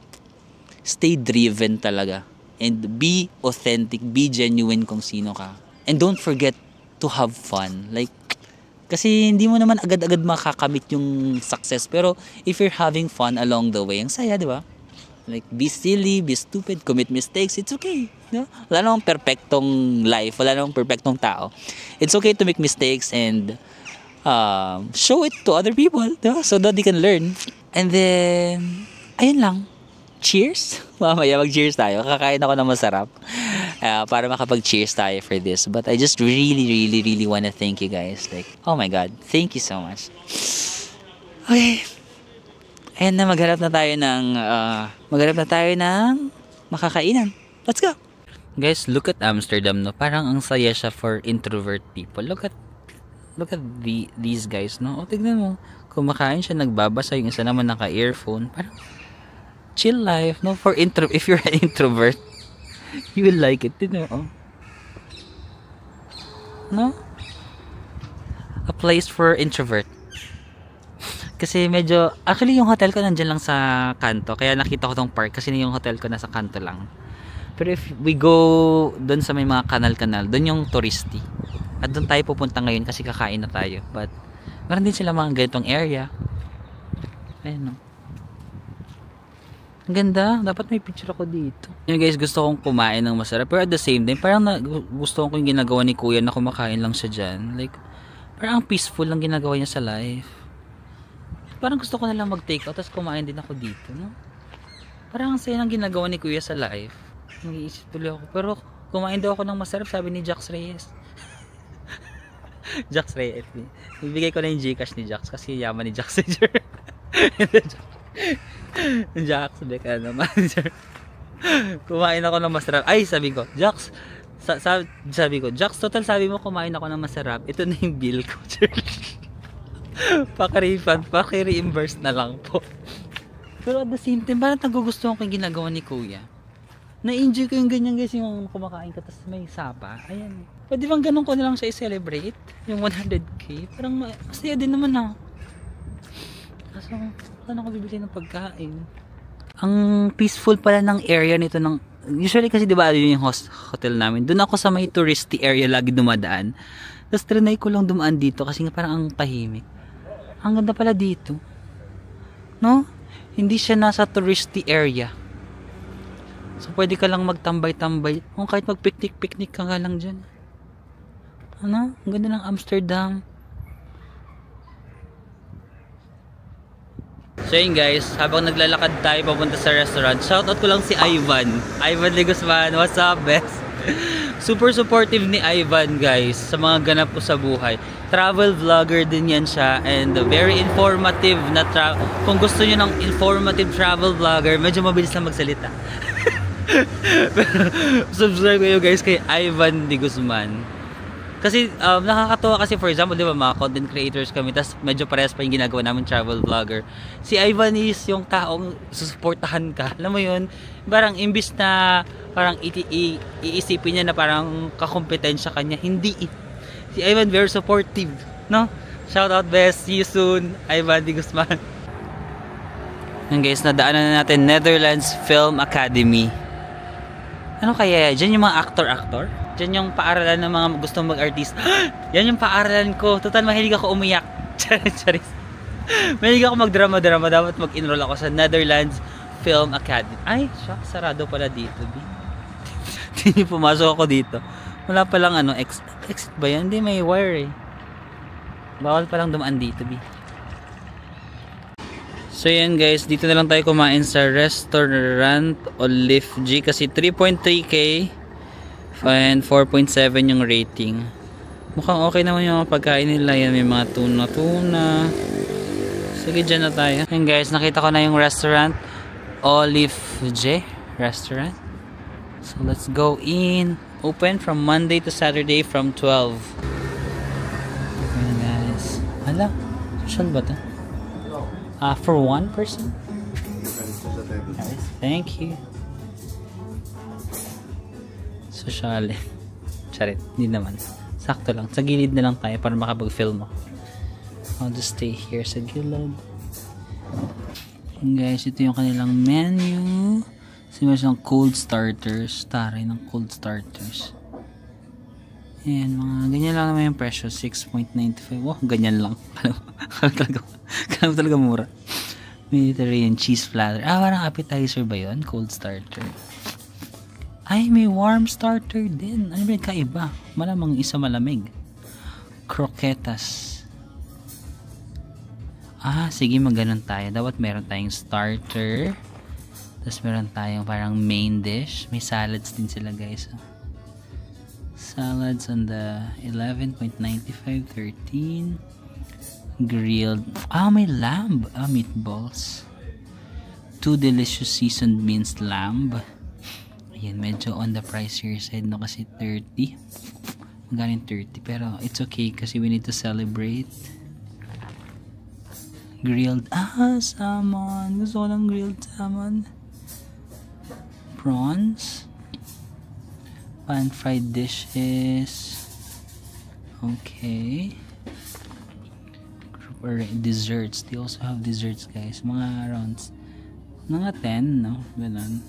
Stay driven talaga. And be authentic, be genuine kung sino ka. And don't forget to have fun. Like, Kasi hindi mo naman agad-agad makakamit yung success. Pero if you're having fun along the way, ang saya, di ba? Like, be silly, be stupid, commit mistakes, it's okay. No? Wala namang perfectong life, wala namang perfectong tao. It's okay to make mistakes and show it to other people, no? So that they can learn. And then, ayun lang. Cheers! Mamaya mag-cheers tayo. Kakain ako ng masarap para makapag-cheers tayo for this. But I just really wanna thank you guys. Like, oh my God, thank you so much. Okay. Ayan na, maghanap na tayo ng makakainan. Let's go! Guys, look at Amsterdam, no? Parang ang saya siya for introvert people. Look at these guys, no? O, tignan mo. Kumakain siya, nagbabasa. Yung isa naman naka-earphone. Parang chill life, no? If you're an introvert, you will like it, you know? Oh. No? A place for introvert. Kasi medyo, actually yung hotel ko nandyan lang sa kanto. Kaya nakita ko tong park kasi yung hotel ko nasa kanto lang. Pero if we go doon sa may mga kanal-kanal, doon yung touristy. At doon tayo pupunta ngayon kasi kakain na tayo. But, meron din sila mga ganitong area. Ayun, no? Ang ganda. Dapat may picture ako dito. Yun guys, gusto kong kumain ng masarap. Pero at the same time, parang gusto ko yung ginagawa ni kuya na kumakain lang siya dyan. Like, parang peaceful lang ginagawa niya sa life. Parang gusto ko na lang mag-take out tapos kumain din ako dito, no? Parang ang saya ng ginagawa ni kuya sa life. Nag-iisip tuloy ako. Pero kumain daw ako ng masarap, sabi ni Jax Reyes. Jax Reyes. Ibigay ko na yung Gcash ni Jax kasi yaman ni Jax. Jax, beka naman. Kumain ako ng masarap. Ay, sabi ko, Jax, sabi ko, Jax, total sabi mo kumain ako ng masarap. Ito na yung bill ko. Paki-refund, paki-reimburse na lang po. Pero at the same time, parang nagugustuhan ko yung ginagawa ni kuya. Na-enjoy ko yung ganyan guys, yung kumakain ka tapos may sapa. Ayan. Pwede bang ganun ko na lang siya i-celebrate? Yung 100k? Parang masaya din naman na. Kaso, saan ako bibili ng pagkain? Ang peaceful pala ng area nito ng... Usually kasi diba yung hotel namin. Doon ako sa may touristy area lagi dumadaan. Tapos trinay ko lang dumaan dito kasi parang ang tahimik. Ang ganda pala dito. No? Hindi siya nasa touristy area. So, pwede ka lang magtambay-tambay. O kahit mag-picnic-picnic ka nga lang dyan. Ano? Ang ganda ng Amsterdam. So, yun guys. Habang naglalakad tayo papunta sa restaurant, shoutout ko lang si Ivan. Ivan de Guzman. What's up, best? Super supportive ni Ivan guys sa mga ganap ko sa buhay. Travel vlogger din yan siya and very informative na kung gusto niyo ng informative travel vlogger, medyo mabilis lang magsalita. Subscribe kayo guys kay Ivan de Guzman. Kasi nakakatuwa kasi for example, di ba mga content creators kami tas medyo parehas pa yung ginagawa namin travel vlogger. Si Ivan is yung taong susuportahan ka. Alam mo yun? Parang imbis na parang iisipin niya na parang kakompetensya kanya. Hindi. Si Ivan very supportive. No? Shout out best. See you soon. Ivan de Guzman. Yan guys, nadaanan na natin Netherlands Film Academy. Ano kaya? Diyan yung mga actor-actor? Diyan yung paaralan ng mga gustong mag-artist. Yan yung paaralan ko. Total, mahilig ako umiyak. Charis. Mahilig ako magdrama-drama. Dapat mag-enroll ako sa Netherlands Film Academy. Ay, shock. Sarado pala dito. Hindi pumasok ako dito. Wala palang ano, exit ba yan? Hindi, may wire eh. Bawal palang dumaan dito, B. So yan guys, dito na lang tayo kumain sa restaurant Olive G kasi 3.3k and 4.7 yung rating. Mukhang okay naman yung mga pagkain nila. Yan, may mga tuna. Sige, dyan na tayo. Yan guys, nakita ko na yung restaurant Olive G restaurant. So let's go in. Open from Monday to Saturday from 12. Ayan guys. Hala, social ba ito? For one person? Nice. Thank you. Social. Charit, hindi naman. Sakto lang. Sa gilid na lang tayo para makapag-film ako. I'll just stay here sa gilid. And guys, ito yung kanilang menu. Kasi meron silang cold starters. Taray ng cold starters. Ayan, mga ganyan lang naman yung presyo. 6.95. Wow, ganyan lang. Kala mo talaga mura. Mediterranean cheese platter. Parang appetizer ba yun? Cold starter. Ay, may warm starter din. Ano ba yung kaiba? Malamang isa malamig. Croquetas. Sige, maganon tayo. Dapat meron tayong starter. Tapos meron tayong parang main dish. May salads din sila, guys. Salads on the 11.95, 13. Grilled. May lamb. Meatballs. 2 delicious seasoned minced lamb. Ayan, medyo on the pricier side, no? Kasi 30. Magaling 30. Pero it's okay kasi we need to celebrate. Grilled. Salmon. Gusto ko ng grilled salmon. Prawns. Pan-fried dishes. Okay. Or desserts. They also have desserts, guys. Mga around mga 10, no? Ganun.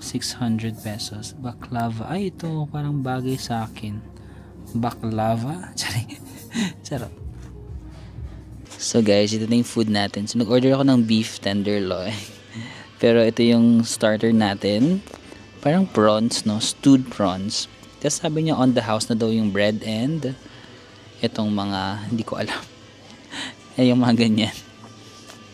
600 pesos. Baklava. Ito parang bagay sa akin. Baklava. Charot. So guys, ito na yung food natin. So nag-order ako ng beef tenderloin. Pero ito yung starter natin. Parang prawns, no? Stewed prawns. Tapos sabi niya on the house na daw yung bread and itong mga, hindi ko alam. Yung mga ganyan.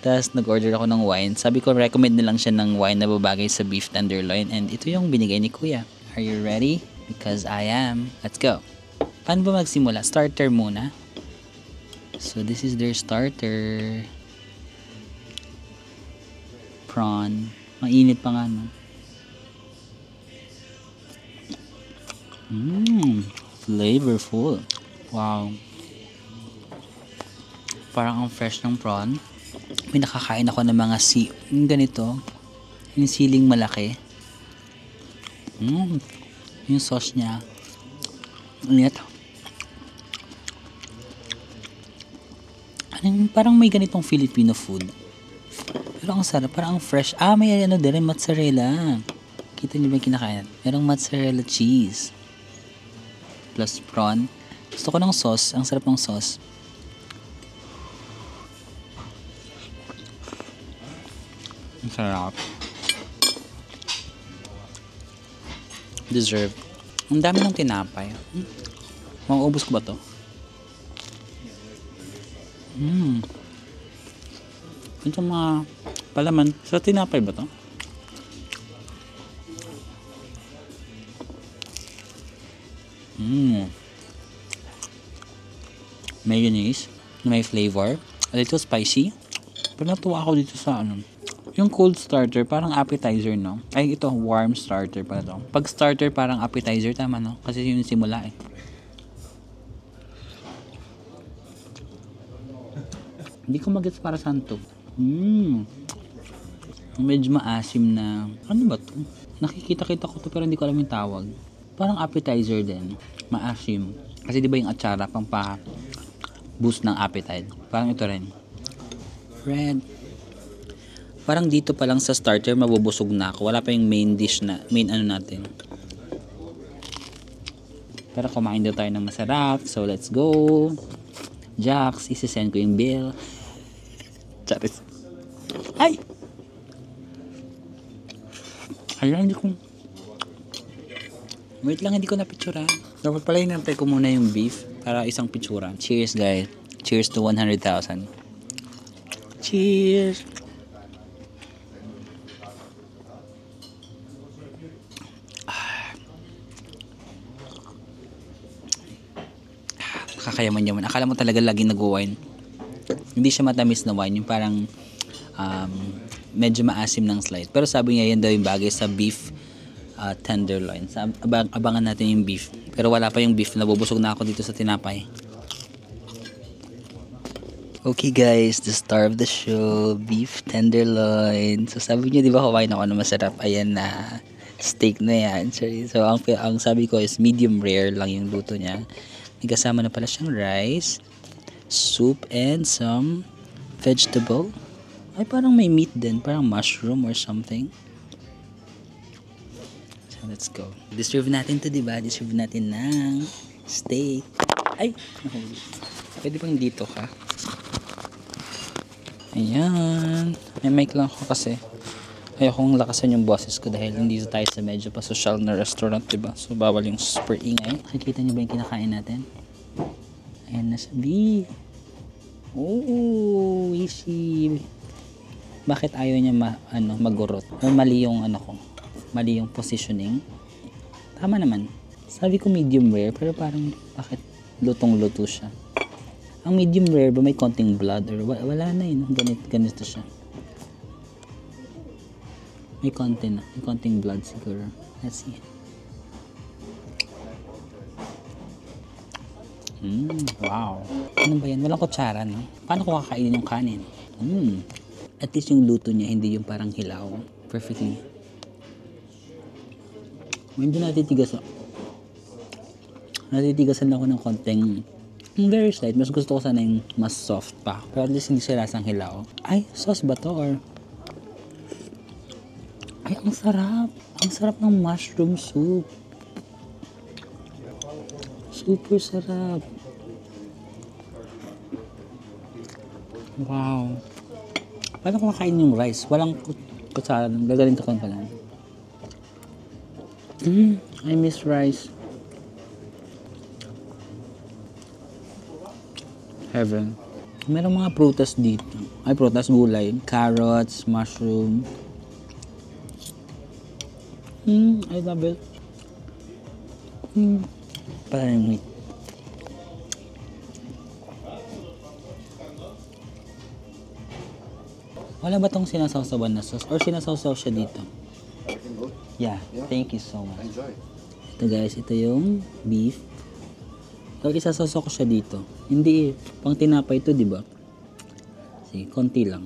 Tapos nag-order ako ng wine. Sabi ko recommend na lang siya ng wine na babagay sa beef tenderloin. And ito yung binigay ni Kuya. Are you ready? Because I am. Let's go. Paano ba magsimula? Starter muna. So this is their starter. Prawn. Mainit pa nga, no? Flavorful. Wow. Parang ang fresh ng prawn. May nakakain ako ng mga yung ganito. Yung siling malaki. Yung sauce niya. Init. Parang may ganitong Filipino food. Pero ang sarap. Parang ang fresh. May ano din. Mozzarella. Kita niyo ba yung kinakain? Merong mozzarella cheese. Plus prawn. Gusto ko ng sauce. Ang sarap ng sauce. Ang sarap. Deserve. Ang dami ng tinapay. Mauubos ko ba to? Ito mga palaman. Sa tinapay ba to? Mayonnaise. May flavor. A little spicy. Pero natuwa ako dito sa yung cold starter, parang appetizer, no? Ay, ito, warm starter pala to. Pag starter, parang appetizer, tama, no? Kasi yun yung simula, eh. Hindi ko mag-gets para saan to. Medyo maasim na, ano ba to? Nakikita-kita ko to pero hindi ko alam yung tawag. Parang appetizer din. Maasim. Kasi di ba yung atsara, pang pa-boost ng appetite. Parang ito rin. Red. Parang dito pa lang sa starter mabubusog na ako. Wala pa yung main dish na, main ano natin. Pero kumain daw tayo ng masarap. So let's go. Jax, isisend ko yung bill. Charis. Ay! Ayan, hindi ko. Wait lang, hindi ko na-picturean. Dapat pala hinantay ko muna yung beef para isang picture. Cheers, guys. Cheers to 100,000. Cheers! Kakayaman-yaman. Akala mo talaga lagi nag-wine. Hindi siya matamis na wine. Yung parang medyo maasim ng slight. Pero sabi niya yan daw yung bagay sa beef tenderloin. Abangan natin yung beef. Pero wala pa yung beef. Nabubusog na ako dito sa tinapay. Okay guys, the star of the show, beef tenderloin. So sabi niya, di ba kumain ako na masarap? Ayan na, steak na yan. Sorry. So ang sabi ko is medium rare lang yung luto niya. May kasama na pala siyang rice, soup, and some vegetable. Ay, parang may meat din. Parang mushroom or something. Let's go. Deserve natin to, diba? Deserve natin ng steak. Ay! Nahuli. Pwede bang dito ka? Ayan. May mic lang ako kasi ayokong lakasan yung boses ko dahil hindi tayo sa medyo pa social na restaurant, diba? So, bawal yung super ingay. Nakikita niyo ba yung kinakain natin? Ayan na siya. Beef. Oh, wishy. Bakit ayaw niya magurot? Mali yung mali yung positioning. Tama naman. Sabi ko medium rare, pero parang bakit lutong-luto siya? Ang medium rare ba may konting blood or wala na yun? Ganito siya. May konting blood siguro. Let's see. Wow. Ano ba yan? Walang kutsara, no? Paano ko kakainin yung kanin? At least yung luto niya, hindi yung parang hilaw. Perfectly. Medyo natitigasan ako ng konting very slight. Mas gusto ko sana yung mas soft pa. Pero at least hindi siya lasang hilaw. Ay, sauce ba to? Or ay, ang sarap. Ang sarap ng mushroom soup. Super sarap. Wow. Paano ko makain yung rice? Walang kutsara. Gagaling ka pa lang. I miss rice. Heaven. Merong mga prutas dito. Ay, prutas, gulay. Carrots, mushroom. I love it. Parang meat. Wala ba tong sinasawsawan na sauce? Or sinasawsaw siya dito? Yeah, thank you so much. Ito guys, ito yung beef. So, isasawsaw ko siya dito. Hindi pang tinapay ito, di ba? Sige, konti lang.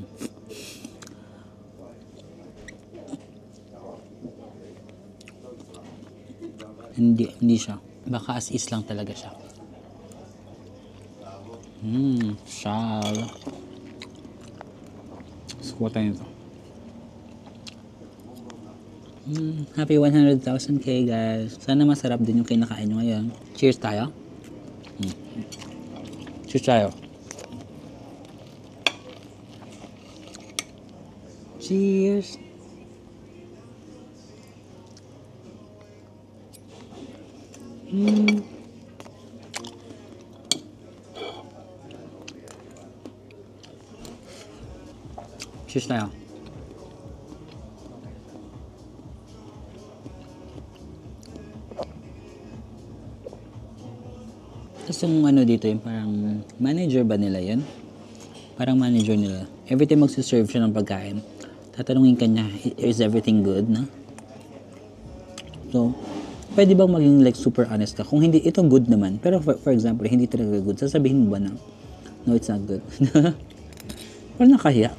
Hindi siya. Baka as is lang talaga siya. Shal. Sukuha tayo ito. Happy 100,000k guys. Sana masarap din yung kinakain nyo ngayon. Cheers tayo. Cheers tayo. Cheers. Cheers tayo. Tapos yung dito, yung parang manager ba nila yun? Parang manager nila. Every time magsiserve siya ng pagkain, tatanungin ka niya, is everything good, na? So, pwede bang maging like super honest ka? Kung hindi, ito good naman. Pero for example, hindi talaga good. Sasabihin mo ba na, no, it's not good. Parang nakahiya.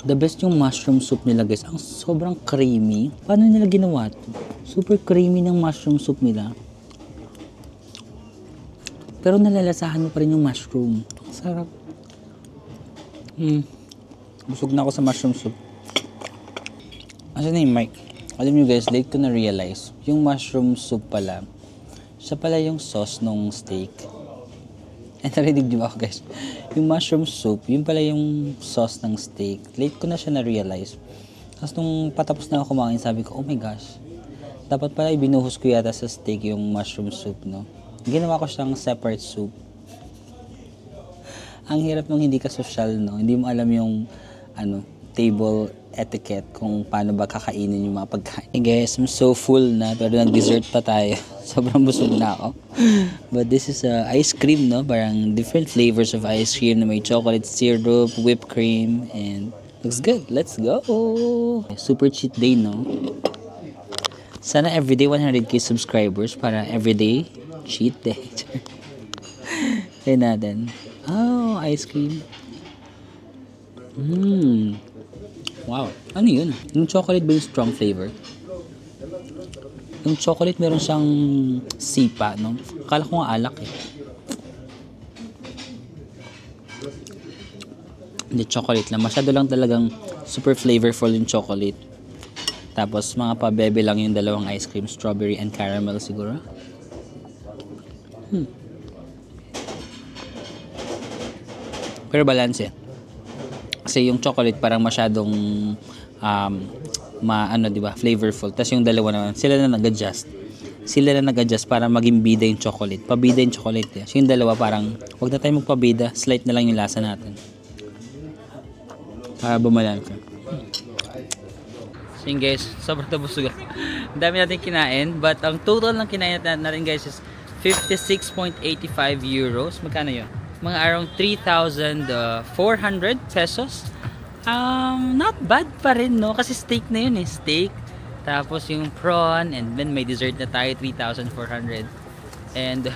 The best yung mushroom soup nila guys. Ang sobrang creamy. Paano nila ginawa ito? Super creamy ng mushroom soup nila. Pero nalalasahan mo pa rin yung mushroom. Ang sarap. Busog na ako sa mushroom soup. Asan na yung mic? Alam nyo guys, late ko na-realize. Yung mushroom soup pala, siya pala yung sauce nung steak. Narinig niyo ba ako guys? Yung mushroom soup, yun pala yung sauce ng steak. Late ko na siya na-realize. Tapos nung patapos na ako kumain, sabi ko, oh my gosh. Dapat pala ibinuhos ko yata sa steak yung mushroom soup, no? Ginawa ko siyang separate soup. Ang hirap nung hindi ka social, no? Hindi mo alam yung, table etiquette kung paano ba kakainin yung mga pagkain. Hey guys, I'm so full na, pero nag-dessert pa tayo. Sobrang busog na ako. But this is ice cream, no? Parang different flavors of ice cream na may chocolate syrup, whipped cream, and looks good. Let's go! Super cheat day, no? Sana everyday 100k subscribers para everyday cheat day. Tayo natin. Oh, ice cream. Wow. Ano yun? Yung chocolate ba yung strong flavor? Yung chocolate meron siyang sipa, no? Akala ko nga alak eh. Hindi, chocolate lang. Masyado lang talagang Super flavorful yung chocolate. Tapos mga pabebe lang yung dalawang ice cream, strawberry and caramel siguro. Pero balance eh. Kasi yung chocolate parang masyadong diba, flavorful. Tapos yung dalawa naman, sila na nag-adjust para maging bida yung chocolate. Pabida yung chocolate eh. So yung dalawa parang, wag na tayo magpabida, slight na lang yung lasa natin. Para bumalansa. So yun guys, sobrang busog ako. Ang dami natin kinain, but ang total ng kinain natin guys is 56.85 euros. Magkano yun? Mga around 3,400 pesos. Not bad pa rin, no? Kasi steak na yun eh. Steak, tapos yung prawn, and then may dessert na tayo, 3,400. And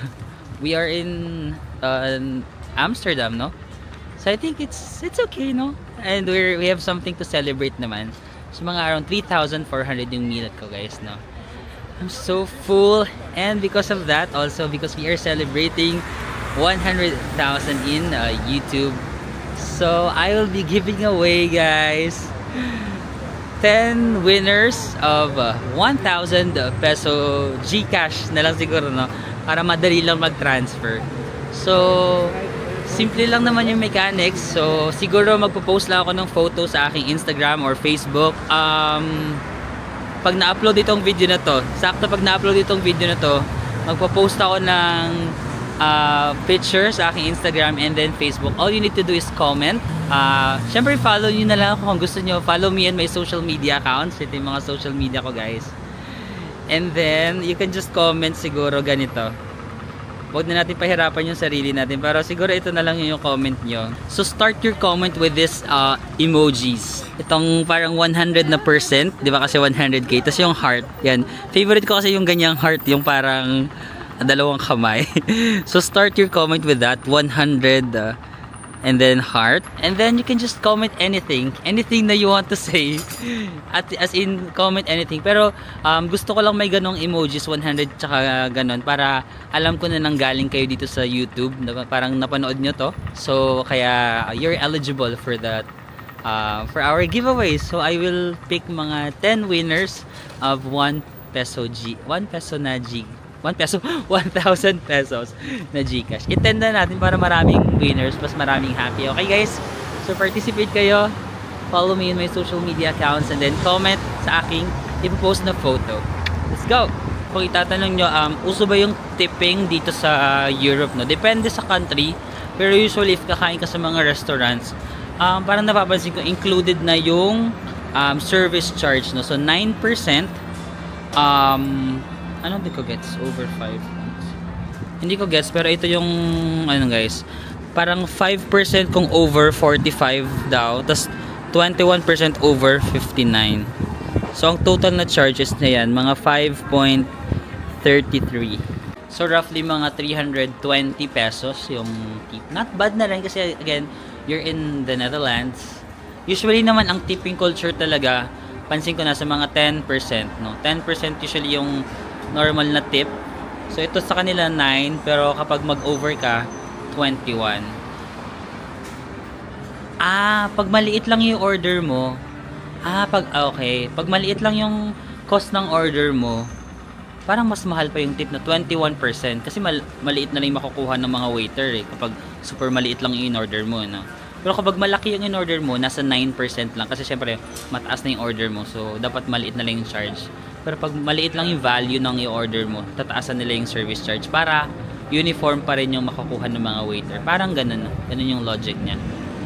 we are in Amsterdam, no? So I think it's okay, no? And we have something to celebrate naman. So mga around 3,400 yung meal ko guys, no? I'm so full, and because of that, also because we are celebrating 100,000 in YouTube. So I will be giving away guys 10 winners of 1,000 peso GCash na lang siguro, no? Para madali lang mag-transfer. So simple lang naman yung mechanics. So siguro magpo-post lang ako ng photo sa aking Instagram or Facebook. Pag na-upload itong video na to, sakto pag na-upload itong video na to, magpo-post ako ng picture sa aking Instagram and then Facebook. All you need to do is comment. Syempre follow nyo na lang ako kung gusto nyo. Follow me and my social media accounts. Ito yung mga social media ko guys. And then you can just comment siguro ganito. Huwag na natin pahirapan yung sarili natin, pero siguro ito na lang yung comment nyo. So start your comment with this emojis. Itong parang 100%, di ba kasi 100k, tapos yung heart. Yan, favorite ko kasi yung ganyang heart, yung parang dalawang kamay. So start your comment with that 100 and then heart, and then you can just comment anything na you want to say. As in comment anything, pero gusto ko lang may ganong emojis 100 tsaka ganon, para alam ko na nanggaling kayo dito sa YouTube, parang napanood nyo to. So kaya you're eligible for that, for our giveaway. So I will pick mga 10 winners of 1 peso na 1,000 pesos na GCash. I-tend na natin para maraming winners, mas maraming happy. Okay guys? So participate kayo. Follow me in my social media accounts and then comment sa aking ipopost na photo. Let's go! Kung itatanong nyo, uso ba yung tipping dito sa Europe, no? Depende sa country. Pero usually if kakain ka sa mga restaurants, parang napapansin ko included na yung service charge, no? So 9%, hindi ko gets over 5 months. Hindi ko gets, pero ito yung guys, parang 5% kung over 45 daw, tas 21% over 59. So ang total na charges na yan, mga 5.33. So roughly mga 320 pesos yung tip. Not bad na rin kasi again, you're in the Netherlands. Usually naman ang tipping culture talaga, pansin ko na sa mga 10%, no? 10% usually yung normal na tip. So ito sa kanila 9, pero kapag mag-over ka 21. Pag maliit lang yung order mo, okay, pag maliit lang yung cost ng order mo, parang mas mahal pa yung tip na 21%, kasi maliit na lang yung makukuha ng mga waiter kapag super maliit lang yung in-order mo, no? Pero kapag malaki yung in-order mo, nasa 9% lang, kasi syempre mataas na yung order mo, so dapat maliit na lang yung charge. Pero pag maliit lang yung value ng i-order mo, tataasan nila yung service charge para uniform pa rin yung makukuha ng mga waiter. Parang ganun yung logic niya.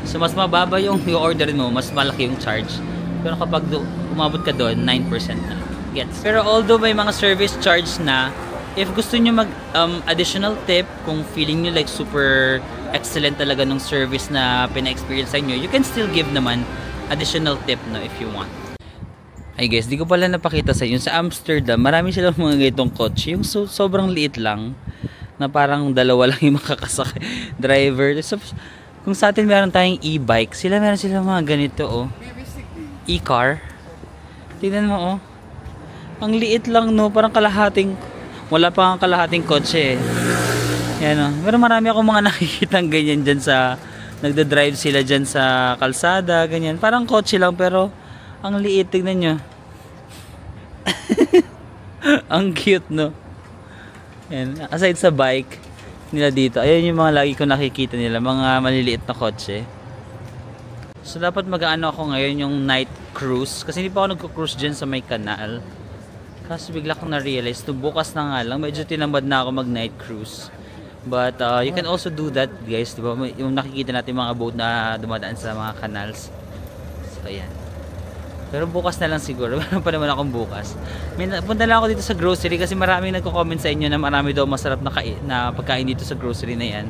So mas mababa yung i-order mo, mas malaki yung charge. Pero kapag umabot ka doon, 9% na. Gets? Pero although may mga service charge na, if gusto nyo mag additional tip, kung feeling nyo like super excellent talaga ng service na pina-experience sa inyo, you can still give naman additional tip, no, if you want. Ay guys, di ko pala napakita sa inyo. Sa Amsterdam, marami silang mga ganitong kotse. Yung sobrang liit lang, na parang dalawa lang yung makakasakay driver. So, kung sa atin meron tayong e-bike, meron silang mga ganito, oh. E-car. Tingnan mo, oh. Ang liit lang, no? Parang wala pa kalahating kotse, eh. Yan, oh. Pero marami akong mga nakikitang ganyan dyan sa nagda-drive sila dyan sa kalsada, ganyan. Parang kotse lang pero ang liit, tignan nyo. Ang cute, no? Yan. Aside sa bike nila dito, ayan yung mga lagi ko nakikita nila, mga maliliit na kotse. So dapat mag-ano ako ngayon yung night cruise kasi hindi pa ako nagko-cruise dyan sa may kanal. Kasi bigla kong na-realize to bukas na nga lang, medyo tinamad na ako mag-night cruise. But you can also do that, guys, diba? Yung nakikita natin mga boat na dumadaan sa mga canals. So ayan. Pero bukas na lang siguro. Meron pa naman akong bukas. Punta lang ako dito sa grocery kasi maraming nagko-comment sa inyo na marami daw masarap na pagkain dito sa grocery na yan.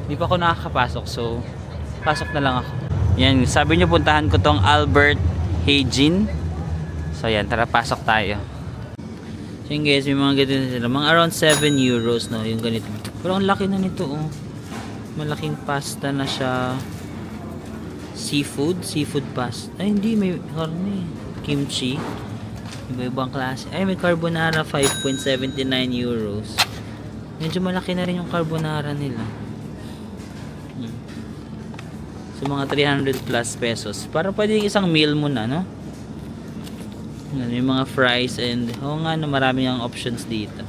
Hindi pa ako nakakapasok, so pasok na lang ako. Yan, sabi nyo puntahan ko tong Albert Heijn. So yan, tara pasok tayo. So yun guys, may mga ganito sila. Mga around 7 euros, no, yung ganito. Pero ang laki na nito, oh. Malaking pasta na siya. Seafood pasta. Ay, hindi, may karne. Kimchi. Iba-ibang klase. Ay, may carbonara, 5.79 euros. Medyo malaki na rin yung carbonara nila. So, mga 300 plus pesos. Para pwede yung isang meal mo na, no? May mga fries and nga no, marami ang options dito.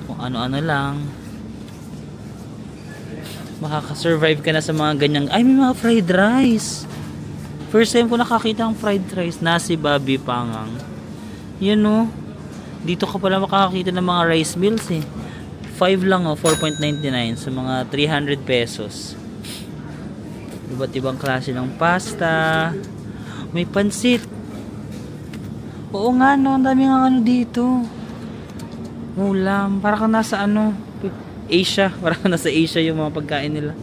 Kung ano-ano lang. Makaka-survive ka na sa mga ganyang. Ay, may mga fried rice. First time ko nakakita ng fried rice. Nasi babi pangang. Yan no. Dito ka pala makakakita ng mga rice meals eh. 5 lang oh, 4.99 sa mga 300 pesos. Iba't ibang klase ng pasta. May pansit. Oo nga no, ang dami nga ano dito. Ulam, para kang nasa ano, Asia, para kang nasa Asia yung mga pagkain nila.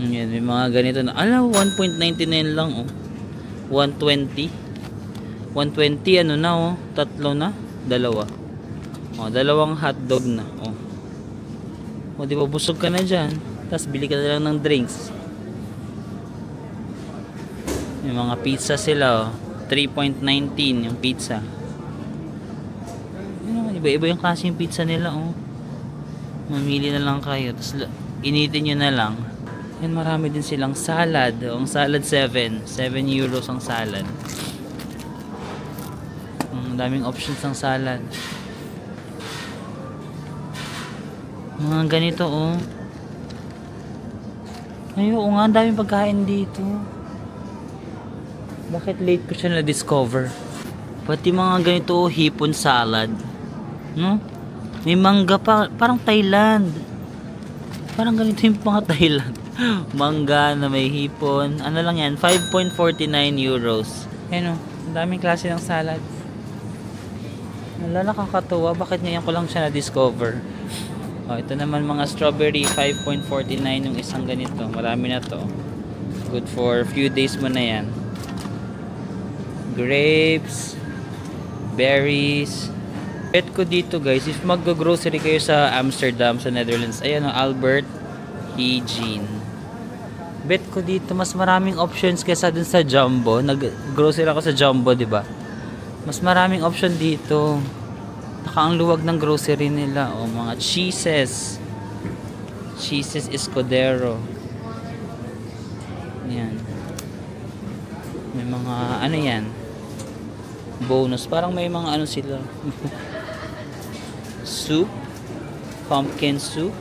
Yan, may mga ganito na. Alam, 1.99 lang oh. 120. 120 ano na oh, tatlo na, dalawa. Oh, dalawang hotdog na oh. O di ba busog ka na dyan, tapos bili ka na lang ng drinks. Yung mga pizza sila, oh. 3.19 yung pizza. Iba-iba yung klase yung pizza nila, oh. Mamili na lang kayo, tapos initin nyo na lang. Yan, marami din silang salad. Ang salad 7 euros ang salad. Ang daming options ng salad. Mga ganito, oh. Ay, oo nga, ang daming pagkain dito. Bakit late ko siya na-discover? Pati mga ganito, hipon salad. No? May mangga pa, parang Thailand. Parang ganito yung mga Thailand. Mangga na may hipon. Ano lang yan? 5.49 euros. Ayan o, ang daming klase ng salad. Wala, nakakatuwa. Bakit ngayon ko lang siya na-discover? Oh, ito naman mga strawberry, 5.49 yung isang ganito. Marami na to. Good for a few days mo na yan. Grapes, berries. Bet ko dito guys, if mag-grocery kayo sa Amsterdam, sa Netherlands, ayan o, Albert Heijn. Bet ko dito mas maraming options kaysa dun sa Jumbo. Nag-grocery ako sa Jumbo, di ba? Mas maraming option dito. Ang luwag ng grocery nila. O, mga cheeses. Cheeses Escudero. Yan. May mga, ano yan? Bonus. Parang may mga ano sila. Soup. Pumpkin soup.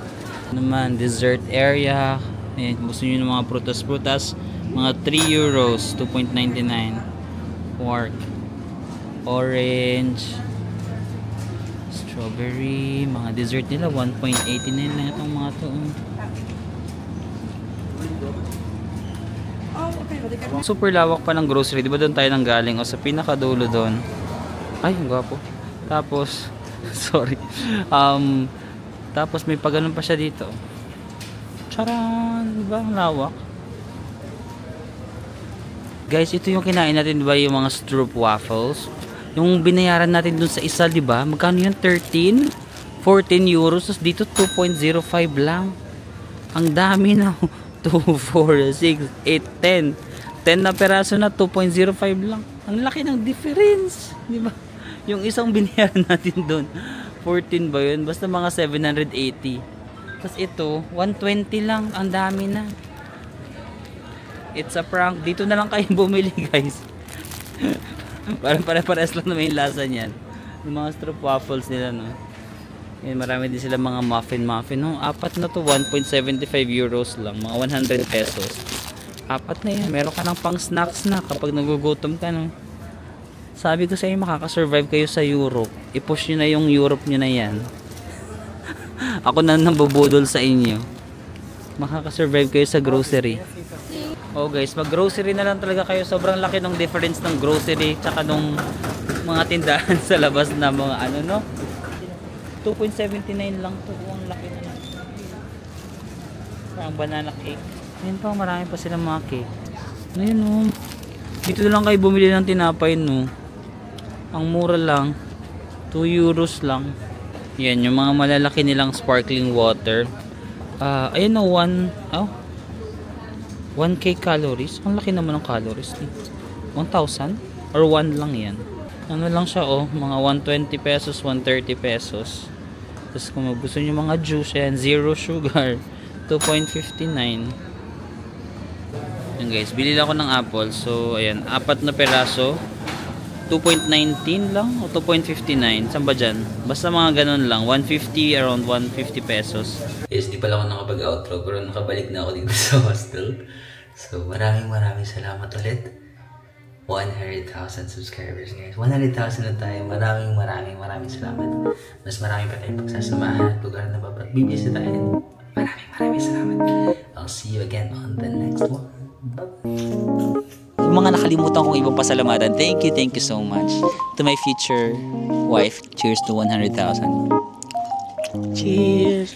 Naman, dessert area. Ayan, gusto nyo ng mga prutas-prutas. Mga 3 euros. 2.99. Pork. Orange. Strawberry. Mga dessert nila. 1.89 na itong mga to. Super lawak pa ng grocery. Diba doon tayo nang galing? O sa pinakadulo doon. Ay, ang gwapo. Tapos, sorry. Tapos may pagano'n pa siya dito. Charan! Diba? Ang lawak. Guys, ito yung kinain natin, diba? Yung mga stroop waffles. Yung binayaran natin dun sa isa, diba? Magkano yun? 13? 14 euros. Tapos dito, 2.05 lang. Ang dami na. 2, 4, 6, 8, 10. 10 na peraso na, 2.05 lang. Ang laki ng difference. Diba? Yung isang binayaran natin dun, 14 ba yun? Basta mga 780. Tapos ito, 120 lang. Ang dami na. It's a prank. Dito na lang kayo bumili, guys. Parang pare-pares lang na may lasa niyan. Yung mga stroopwafels nila, no. Yan, marami din sila mga muffin. No? Apat na to, 1.75 euros lang. Mga 100 pesos. Apat na yan. Meron ka ng pang snacks na kapag nagugutom ka, no. Sabi ko sa inyo, makakasurvive kayo sa Europe. I-push nyo na yung Europe nyo na yan. Ako na nabubudol sa inyo. Makakasurvive kayo sa grocery. Oh guys, mag grocery na lang talaga kayo. Sobrang laki ng difference ng grocery tsaka nung mga tindahan sa labas na mga ano, no. 2.79 lang to. Ang laki na. Parang banana cake. Ayun pa, marami pa silang mga cake. Ayun, no. Dito na lang kayo bumili ng tinapay, no. Ang mura lang. 2 euros lang. Yan, yung mga malalaki nilang sparkling water. Ayun, no. 1K calories. Ang laki naman ng calories. 1,000? Or 1 lang yan. Ano lang siya, oh. Mga 120 pesos, 130 pesos. Tapos kung gusto nyo mga juice, yan. Zero sugar. 2.59. Yan guys, bili lang ako ng apple. So, ayan. 4 na peraso. 2.19 lang o 2.59. Saan ba dyan? Basta mga ganun lang. 150, around 150 pesos. Yes, di pala ako nakapag-outro. Pero nakabalik na ako dito sa hostel. So, maraming salamat ulit. 100,000 subscribers guys. 100,000 na tayo. Maraming salamat. Mas marami pa tayong pagsasamahan at lugar na bibisita tayo. Maraming salamat. I'll see you again on the next one. Yung mga nakalimutan kong ibang pasalamatan, thank you so much. To my future wife, cheers to 100,000. Cheers!